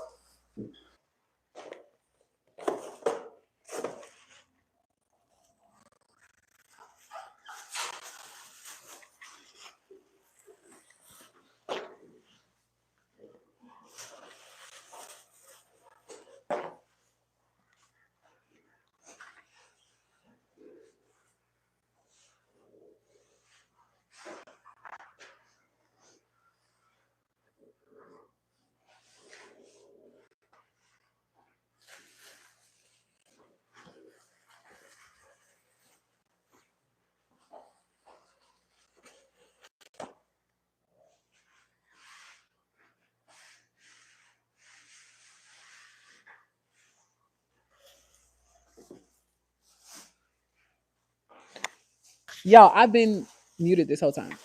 Y'all, I've been muted this whole time.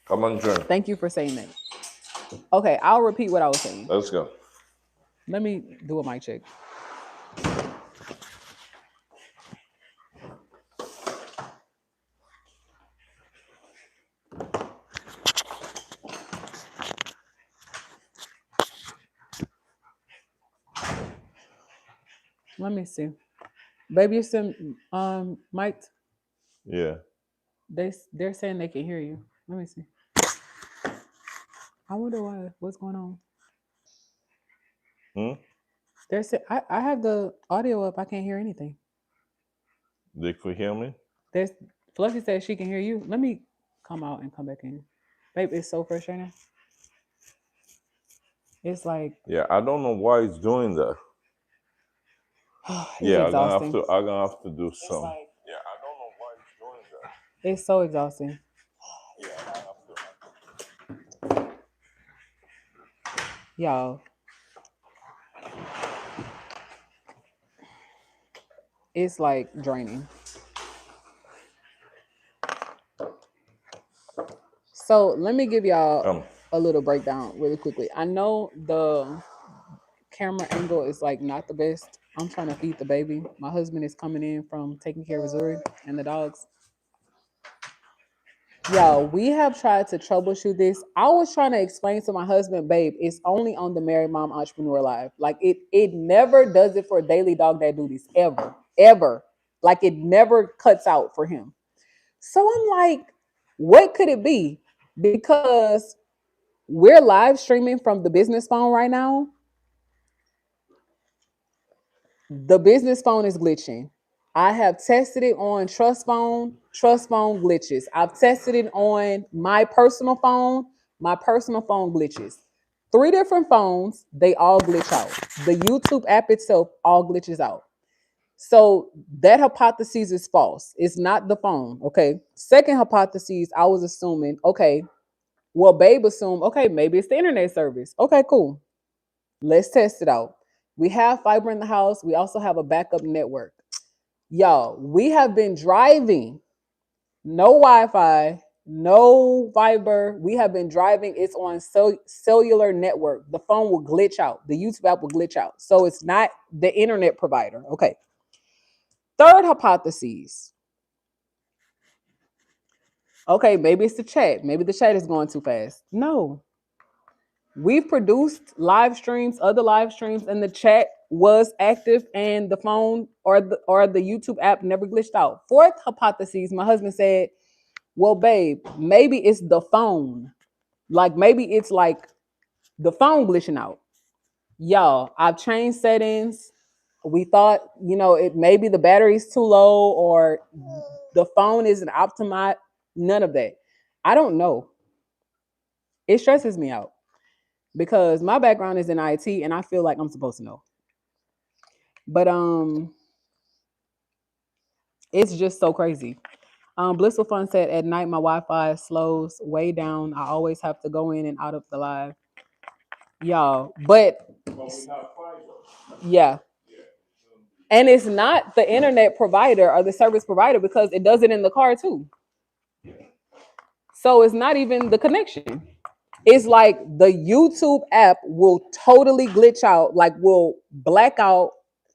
Come on, drink. Thank you for saying that. Okay, I'll repeat what I was saying. Let's go. Let me do a mic check. Let me see. Baby, you still mic'd? Yeah. They're saying they can hear you. Let me see. I wonder why. What's going on? Hmm? They're I have the audio up. I can't hear anything. They could hear me? There's Fluffy says she can hear you. Let me come out and come back in. Babe, it's so frustrating. It's like Yeah, I don't know why it's doing that. it's Yeah, exhausting. I'm gonna have to do some. Like, Yeah, I don't know why it's doing that. it's so exhausting. Yeah, I'm gonna have to. Y'all. It's like draining. So let me give y'all a little breakdown really quickly. I know the camera angle is like not the best. I'm trying to feed the baby. My husband is coming in from taking care of Zuri and the dogs. Yo, we have tried to troubleshoot this. I was trying to explain to my husband, babe, it's only on the Married Mom Entrepreneur Live. Like it never does it for daily dog dad duties ever, ever. Like it never cuts out for him. So I'm like, what could it be? Because we're live streaming from the business phone right now. The business phone is glitching. I have tested it on trust phone. Trust phone glitches. I've tested it on my personal phone. My personal phone glitches. Three different phones, they all glitch out. The YouTube app itself all glitches out. So that hypothesis is false. It's not the phone. Okay. Second hypothesis, I was assuming, okay, well, babe assumed, okay, maybe it's the internet service. Okay, cool. Let's test it out. We have fiber in the house. We also have a backup network. Y'all, we have been driving, no Wi-Fi, no fiber. We have been driving. It's on cellular network. The phone will glitch out. The YouTube app will glitch out. So it's not the internet provider. Okay. Third hypothesis. Okay, maybe it's the chat. Maybe the chat is going too fast. No, we've produced live streams, other live streams, and the chat was active, and the phone or the YouTube app never glitched out. Fourth hypothesis, my husband said, "Well, babe, maybe it's the phone. Like maybe it's like the phone glitching out." Y'all, I've changed settings. We thought, it maybe the battery's too low or the phone isn't optimized. None of that. I don't know. It stresses me out because my background is in IT and I feel like I'm supposed to know. But it's just so crazy. Blissful Fun said at night my Wi-Fi slows way down. I always have to go in and out of the live. Y'all, but yeah. And it's not the internet provider or the service provider because it does it in the car too. So it's not even the connection. It's like the YouTube app will totally glitch out, like will black out,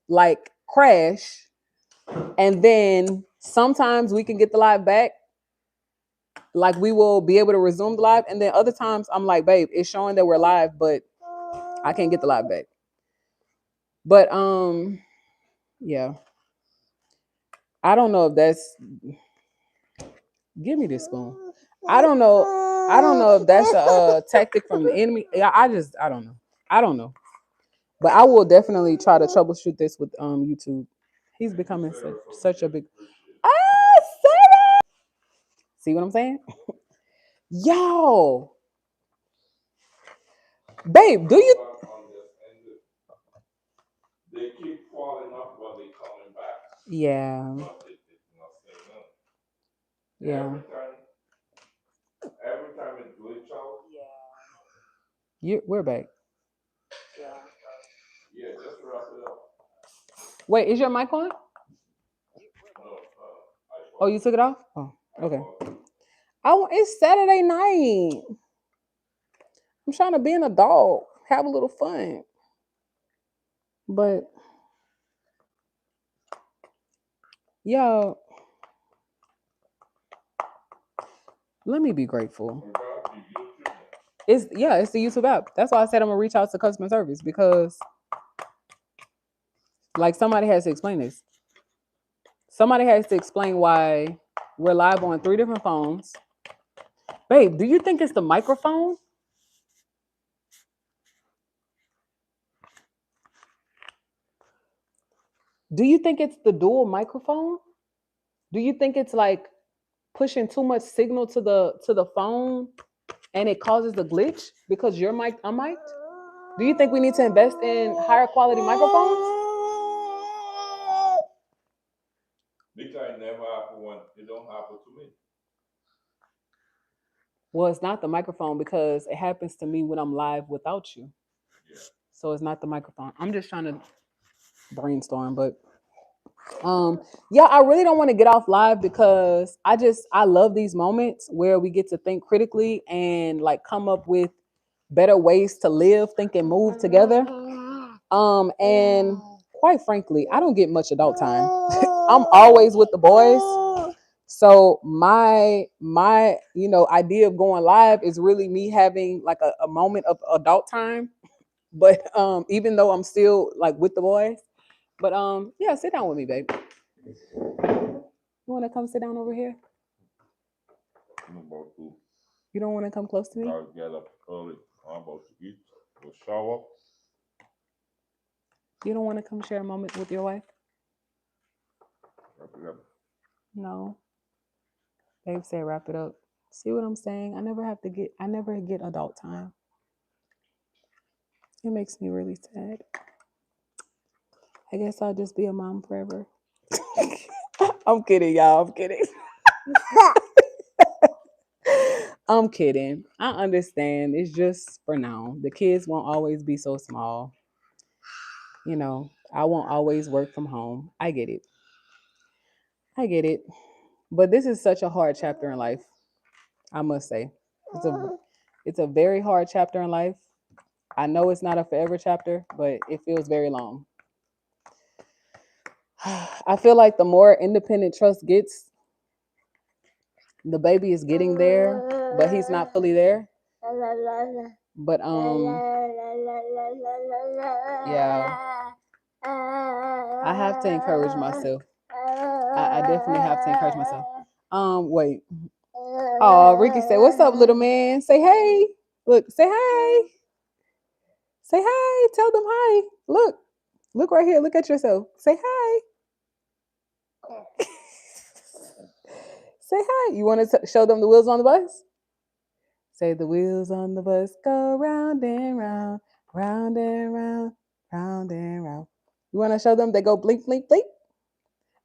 like crash. And then sometimes we can get the live back. Like we will be able to resume the live. And then other times I'm like, babe, it's showing that we're live, but I can't get the live back. But yeah. I don't know if that's give me this spoon. I don't know. I don't know if that's a tactic from the enemy. I don't know. I don't know. But I will definitely try to troubleshoot this with YouTube. He's becoming such a big Sarah! See what I'm saying? Yo, babe, do you They keep falling off while they coming back. Yeah. Yeah. Every time it glitch out. We're back. Yeah, just wrap it up. Wait, is your mic on? No, Oh, you took it off? Oh. Okay. It's Saturday night. I'm trying to be an adult, have a little fun. But y'all, let me be grateful. It's the YouTube app. That's why I said I'm gonna reach out to customer service because like somebody has to explain this. Somebody has to explain why we're live on 3 different phones. Babe, do you think it's the microphone? Do you think it's the dual microphone? Do you think it's like pushing too much signal to the phone and it causes a glitch because you're mic I'm mic'd? Do you think we need to invest in higher quality microphones? Because it never happened when it don't happen to me. Well, it's not the microphone because it happens to me when I'm live without you. Yeah. So it's not the microphone. I'm just trying to brainstorm, but yeah, I really don't want to get off live because I love these moments where we get to think critically and like come up with better ways to live, think and move together. And quite frankly, I don't get much adult time. I'm always with the boys. So my idea of going live is really me having like a moment of adult time. But even though I'm still like with the boys. But yeah, sit down with me, babe. You want to come sit down over here? I'm about to. You don't want to come close to me? I'll get up early. I'm about to eat. Go shower. You don't want to come share a moment with your wife? Wrap it up. No. Babe said wrap it up. See what I'm saying? I never get adult time. It makes me really sad. I guess I'll just be a mom forever. I'm kidding, y'all. I'm kidding. I'm kidding. I understand. It's just for now. The kids won't always be so small. You know, I won't always work from home. I get it. I get it. But this is such a hard chapter in life, I must say. It's a very hard chapter in life. I know it's not a forever chapter, but it feels very long. I feel like the more independent trust gets, the baby is getting there, but he's not fully there. But yeah, I have to encourage myself. I definitely have to encourage myself. Wait. Oh, Ricky said, "What's up, little man? Say hey. Look, say hi. Say hi. Tell them hi. Look right here. Look at yourself. Say hi. Say hi. You want to show them the wheels on the bus? Say the wheels on the bus go round and round, round and round, round and round. You want to show them they go blink, blink, blink?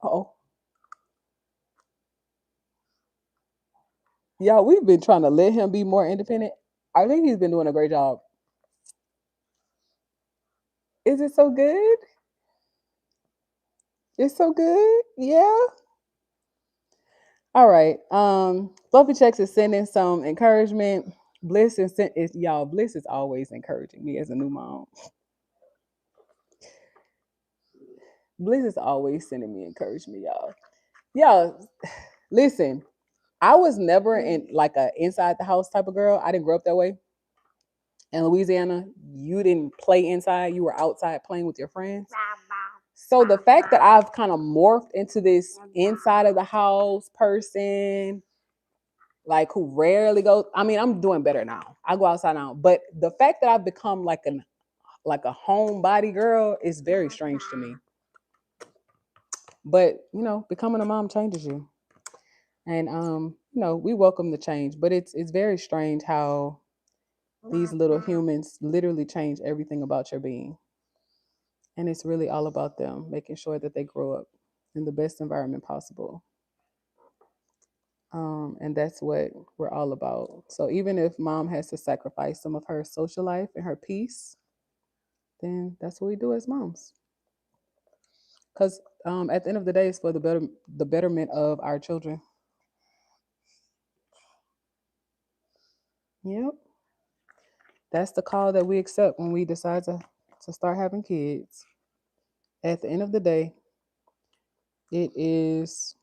Oh, yeah. We've been trying to let him be more independent. I think he's been doing a great job. Is it so good? It's so good. Yeah. All right. Fluffy Checks is sending some encouragement. Bliss is y'all. Bliss is always encouraging me as a new mom. Bliss is always sending me encouragement, y'all. Y'all, listen. I was never in like a inside the house type of girl. I didn't grow up that way. In Louisiana, you didn't play inside. You were outside playing with your friends. So the fact that I've kind of morphed into this inside of the house person, like who rarely goes. I mean, I'm doing better now. I go outside now, but the fact that I've become like a homebody girl is very strange to me. But becoming a mom changes you, and we welcome the change. But it's very strange how these little humans literally change everything about your being, and it's really all about them making sure that they grow up in the best environment possible. And that's what we're all about. So even if mom has to sacrifice some of her social life and her peace, then that's what we do as moms. Because at the end of the day, it's for the betterment of our children. Yep. That's the call that we accept when we decide to start having kids. At the end of the day, it is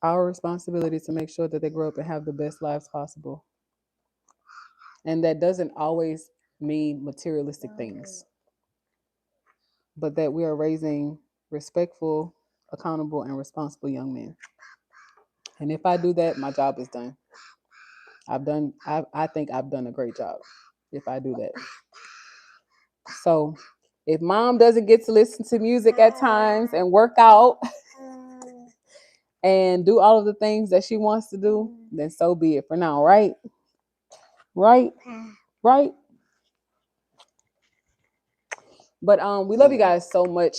our responsibility to make sure that they grow up and have the best lives possible. And that doesn't always mean materialistic things, but that we are raising respectful, accountable, and responsible young men. And if I do that, my job is done. I think I've done a great job if I do that. So if mom doesn't get to listen to music at times and work out and do all of the things that she wants to do, then so be it for now, right? Right? Right? But we love you guys so much.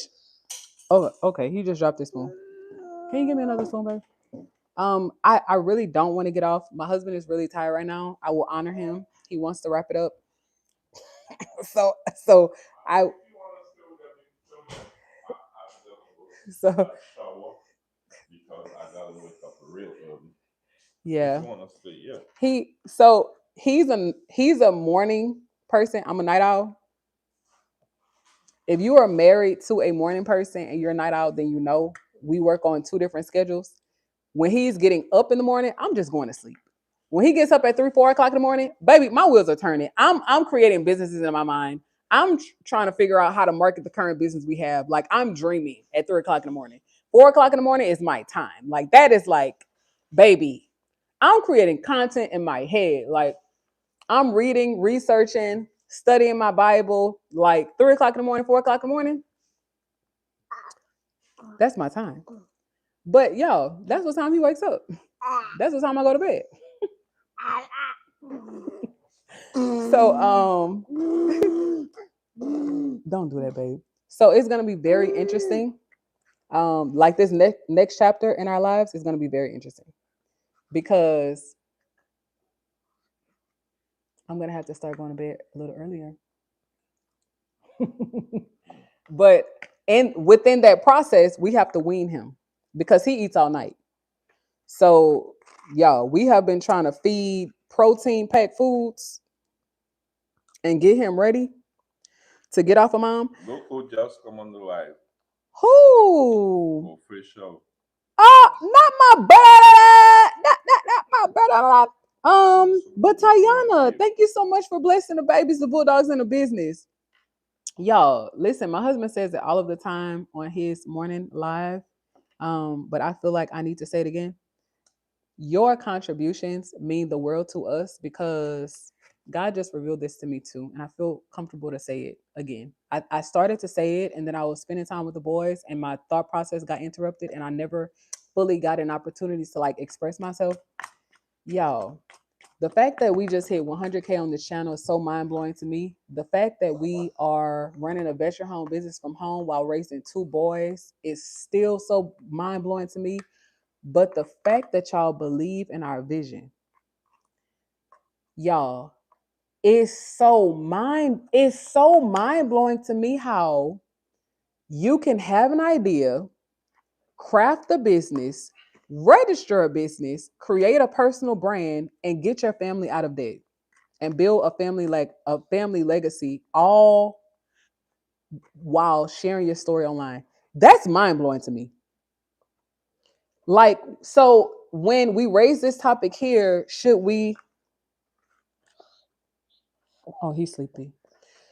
Oh, okay. He just dropped this spoon. Can you give me another spoon, babe? I really don't want to get off. My husband is really tired right now. I will honor him. He wants to wrap it up. So I so because I gotta wake up real early. yeah. If you wanna stay, yeah. He's a morning person. I'm a night owl. If you are married to a morning person and you're a night owl, then you know we work on two different schedules. When he's getting up in the morning, I'm just going to sleep. When he gets up at 3, 4 o'clock in the morning, baby, my wheels are turning. I'm creating businesses in my mind. I'm trying to figure out how to market the current business we have. Like I'm dreaming at 3 o'clock in the morning. 4 o'clock in the morning is my time. Like that is like, baby, I'm creating content in my head. Like I'm reading, researching, studying my Bible. Like 3 o'clock in the morning, 4 o'clock in the morning. That's my time. But yo, that's what time he wakes up. That's what time I go to bed. So don't do that, babe. So it's gonna be very interesting. Like this next chapter in our lives is gonna be very interesting because I'm gonna have to start going to bed a little earlier. But within that process, we have to wean him because he eats all night. So y'all, we have been trying to feed protein packed foods and get him ready to get off of mom. Look who just come on the live. Who? Official. Not my brother. Not my brother. But Tayana, thank you so much for blessing the babies, the bulldogs, and the business. Y'all, listen, my husband says it all of the time on his morning live. But I feel like I need to say it again. Your contributions mean the world to us because God just revealed this to me too. And I feel comfortable to say it again. I started to say it and then I was spending time with the boys and my thought process got interrupted and I never fully got an opportunity to like express myself. Y'all, the fact that we just hit 100K on this channel is so mind-blowing to me. The fact that we are running a veteran home business from home while raising two boys is still so mind-blowing to me. But the fact that y'all believe in our vision, y'all, it's so mind-blowing to me how you can have an idea, craft a business, register a business, create a personal brand, and get your family out of debt and build a family legacy, all while sharing your story online. That's mind-blowing to me. Like, so when we raise this topic here, should we oh, he's sleepy.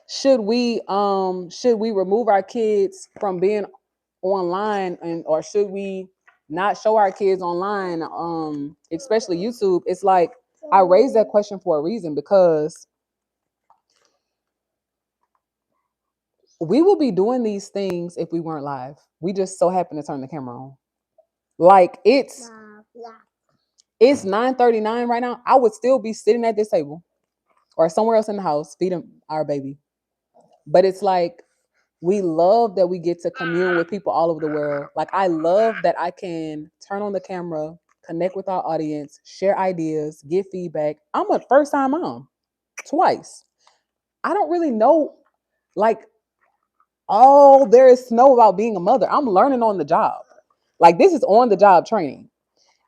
Should we remove our kids from being online or should we not show our kids online, especially YouTube? It's like I raised that question for a reason because we will be doing these things if we weren't live. We just so happen to turn the camera on. Like it's 9:39 right now. I would still be sitting at this table or somewhere else in the house feeding our baby. But it's like we love that we get to commune with people all over the world. Like I love that I can turn on the camera, connect with our audience, share ideas, get feedback. I'm a first-time mom, twice. I don't really know like all there is to know about being a mother. I'm learning on the job. Like this is on the job training.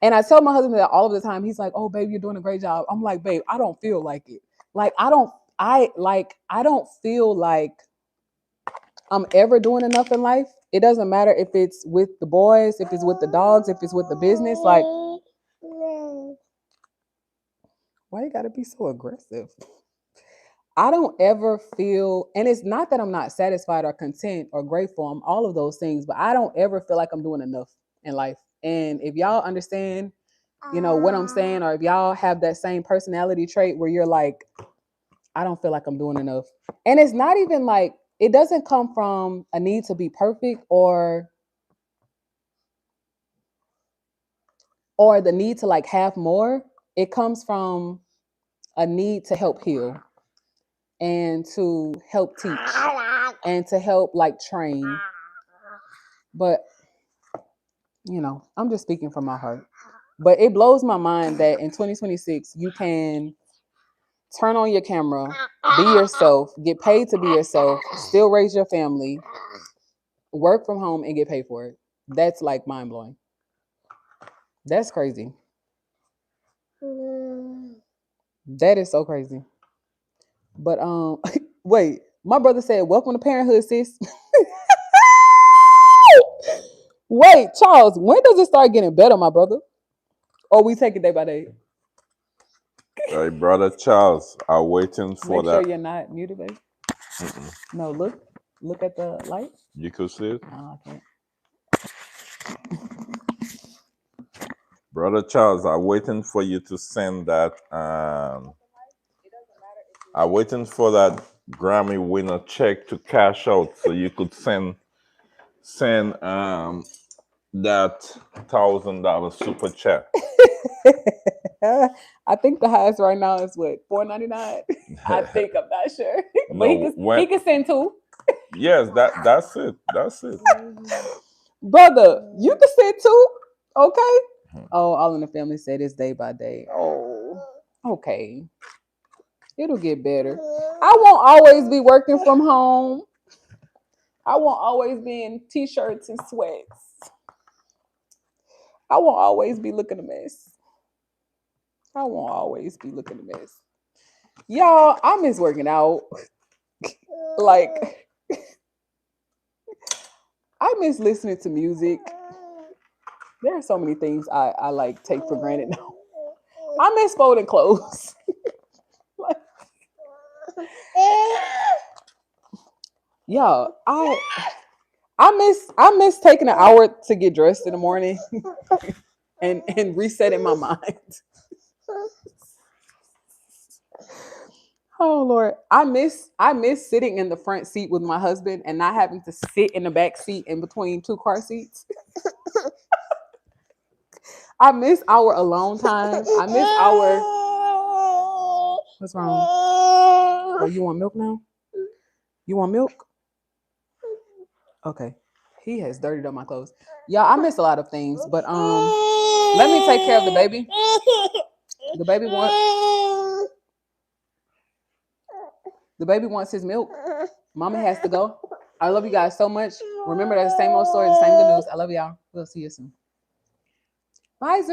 And I tell my husband that all of the time. He's like, "Oh, babe, you're doing a great job." I'm like, "Babe, I don't feel like it." Like I don't feel like I'm ever doing enough in life. It doesn't matter if it's with the boys, if it's with the dogs, if it's with the business. Like, why you gotta be so aggressive? I don't ever feel, and it's not that I'm not satisfied or content or grateful. I'm all of those things, but I don't ever feel like I'm doing enough in life. And if y'all understand, what I'm saying, or if y'all have that same personality trait where you're like, I don't feel like I'm doing enough. And it's not even like, it doesn't come from a need to be perfect or the need to like have more. It comes from a need to help heal and to help teach and to help like train. But I'm just speaking from my heart. But it blows my mind that in 2026 you can turn on your camera, be yourself, get paid to be yourself, still raise your family, work from home and get paid for it. That's like mind blowing. That's crazy. That is so crazy. But wait, my brother said, "Welcome to parenthood, sis." Wait, Charles, when does it start getting better, my brother? Or we take it day by day? Hey, brother Charles, I'm waiting for Make sure that. you're not muted, baby. No, look at the light. You could see it. No, I can't. Brother Charles, I'm waiting for you to send that. I'm waiting for that Grammy winner check to cash out so you could send that $1,000 super chat. I think the highest right now is what, $4.99. I think, I'm not sure, but he can send two. Yes, that's it. That's it. Brother, you can send two. Okay. Oh, all in the family said it's day by day. Oh, okay. It'll get better. I won't always be working from home. I won't always be in t-shirts and sweats. I won't always be looking a mess. I won't always be looking a mess. Y'all, I miss working out. Like, I miss listening to music. There are so many things I like take for granted now. I miss folding clothes. Like, y'all, I miss taking an hour to get dressed in the morning and resetting my mind. Oh Lord, I miss sitting in the front seat with my husband and not having to sit in the back seat in between two car seats. I miss our alone time. I miss our. What's wrong? Oh, you want milk now? You want milk? Okay. He has dirtied up my clothes. Yeah, I miss a lot of things, but let me take care of the baby. The baby wants his milk. Mama has to go. I love you guys so much. Remember, that same old story, the same good news. I love y'all. We'll see you soon. Bye, Zoo.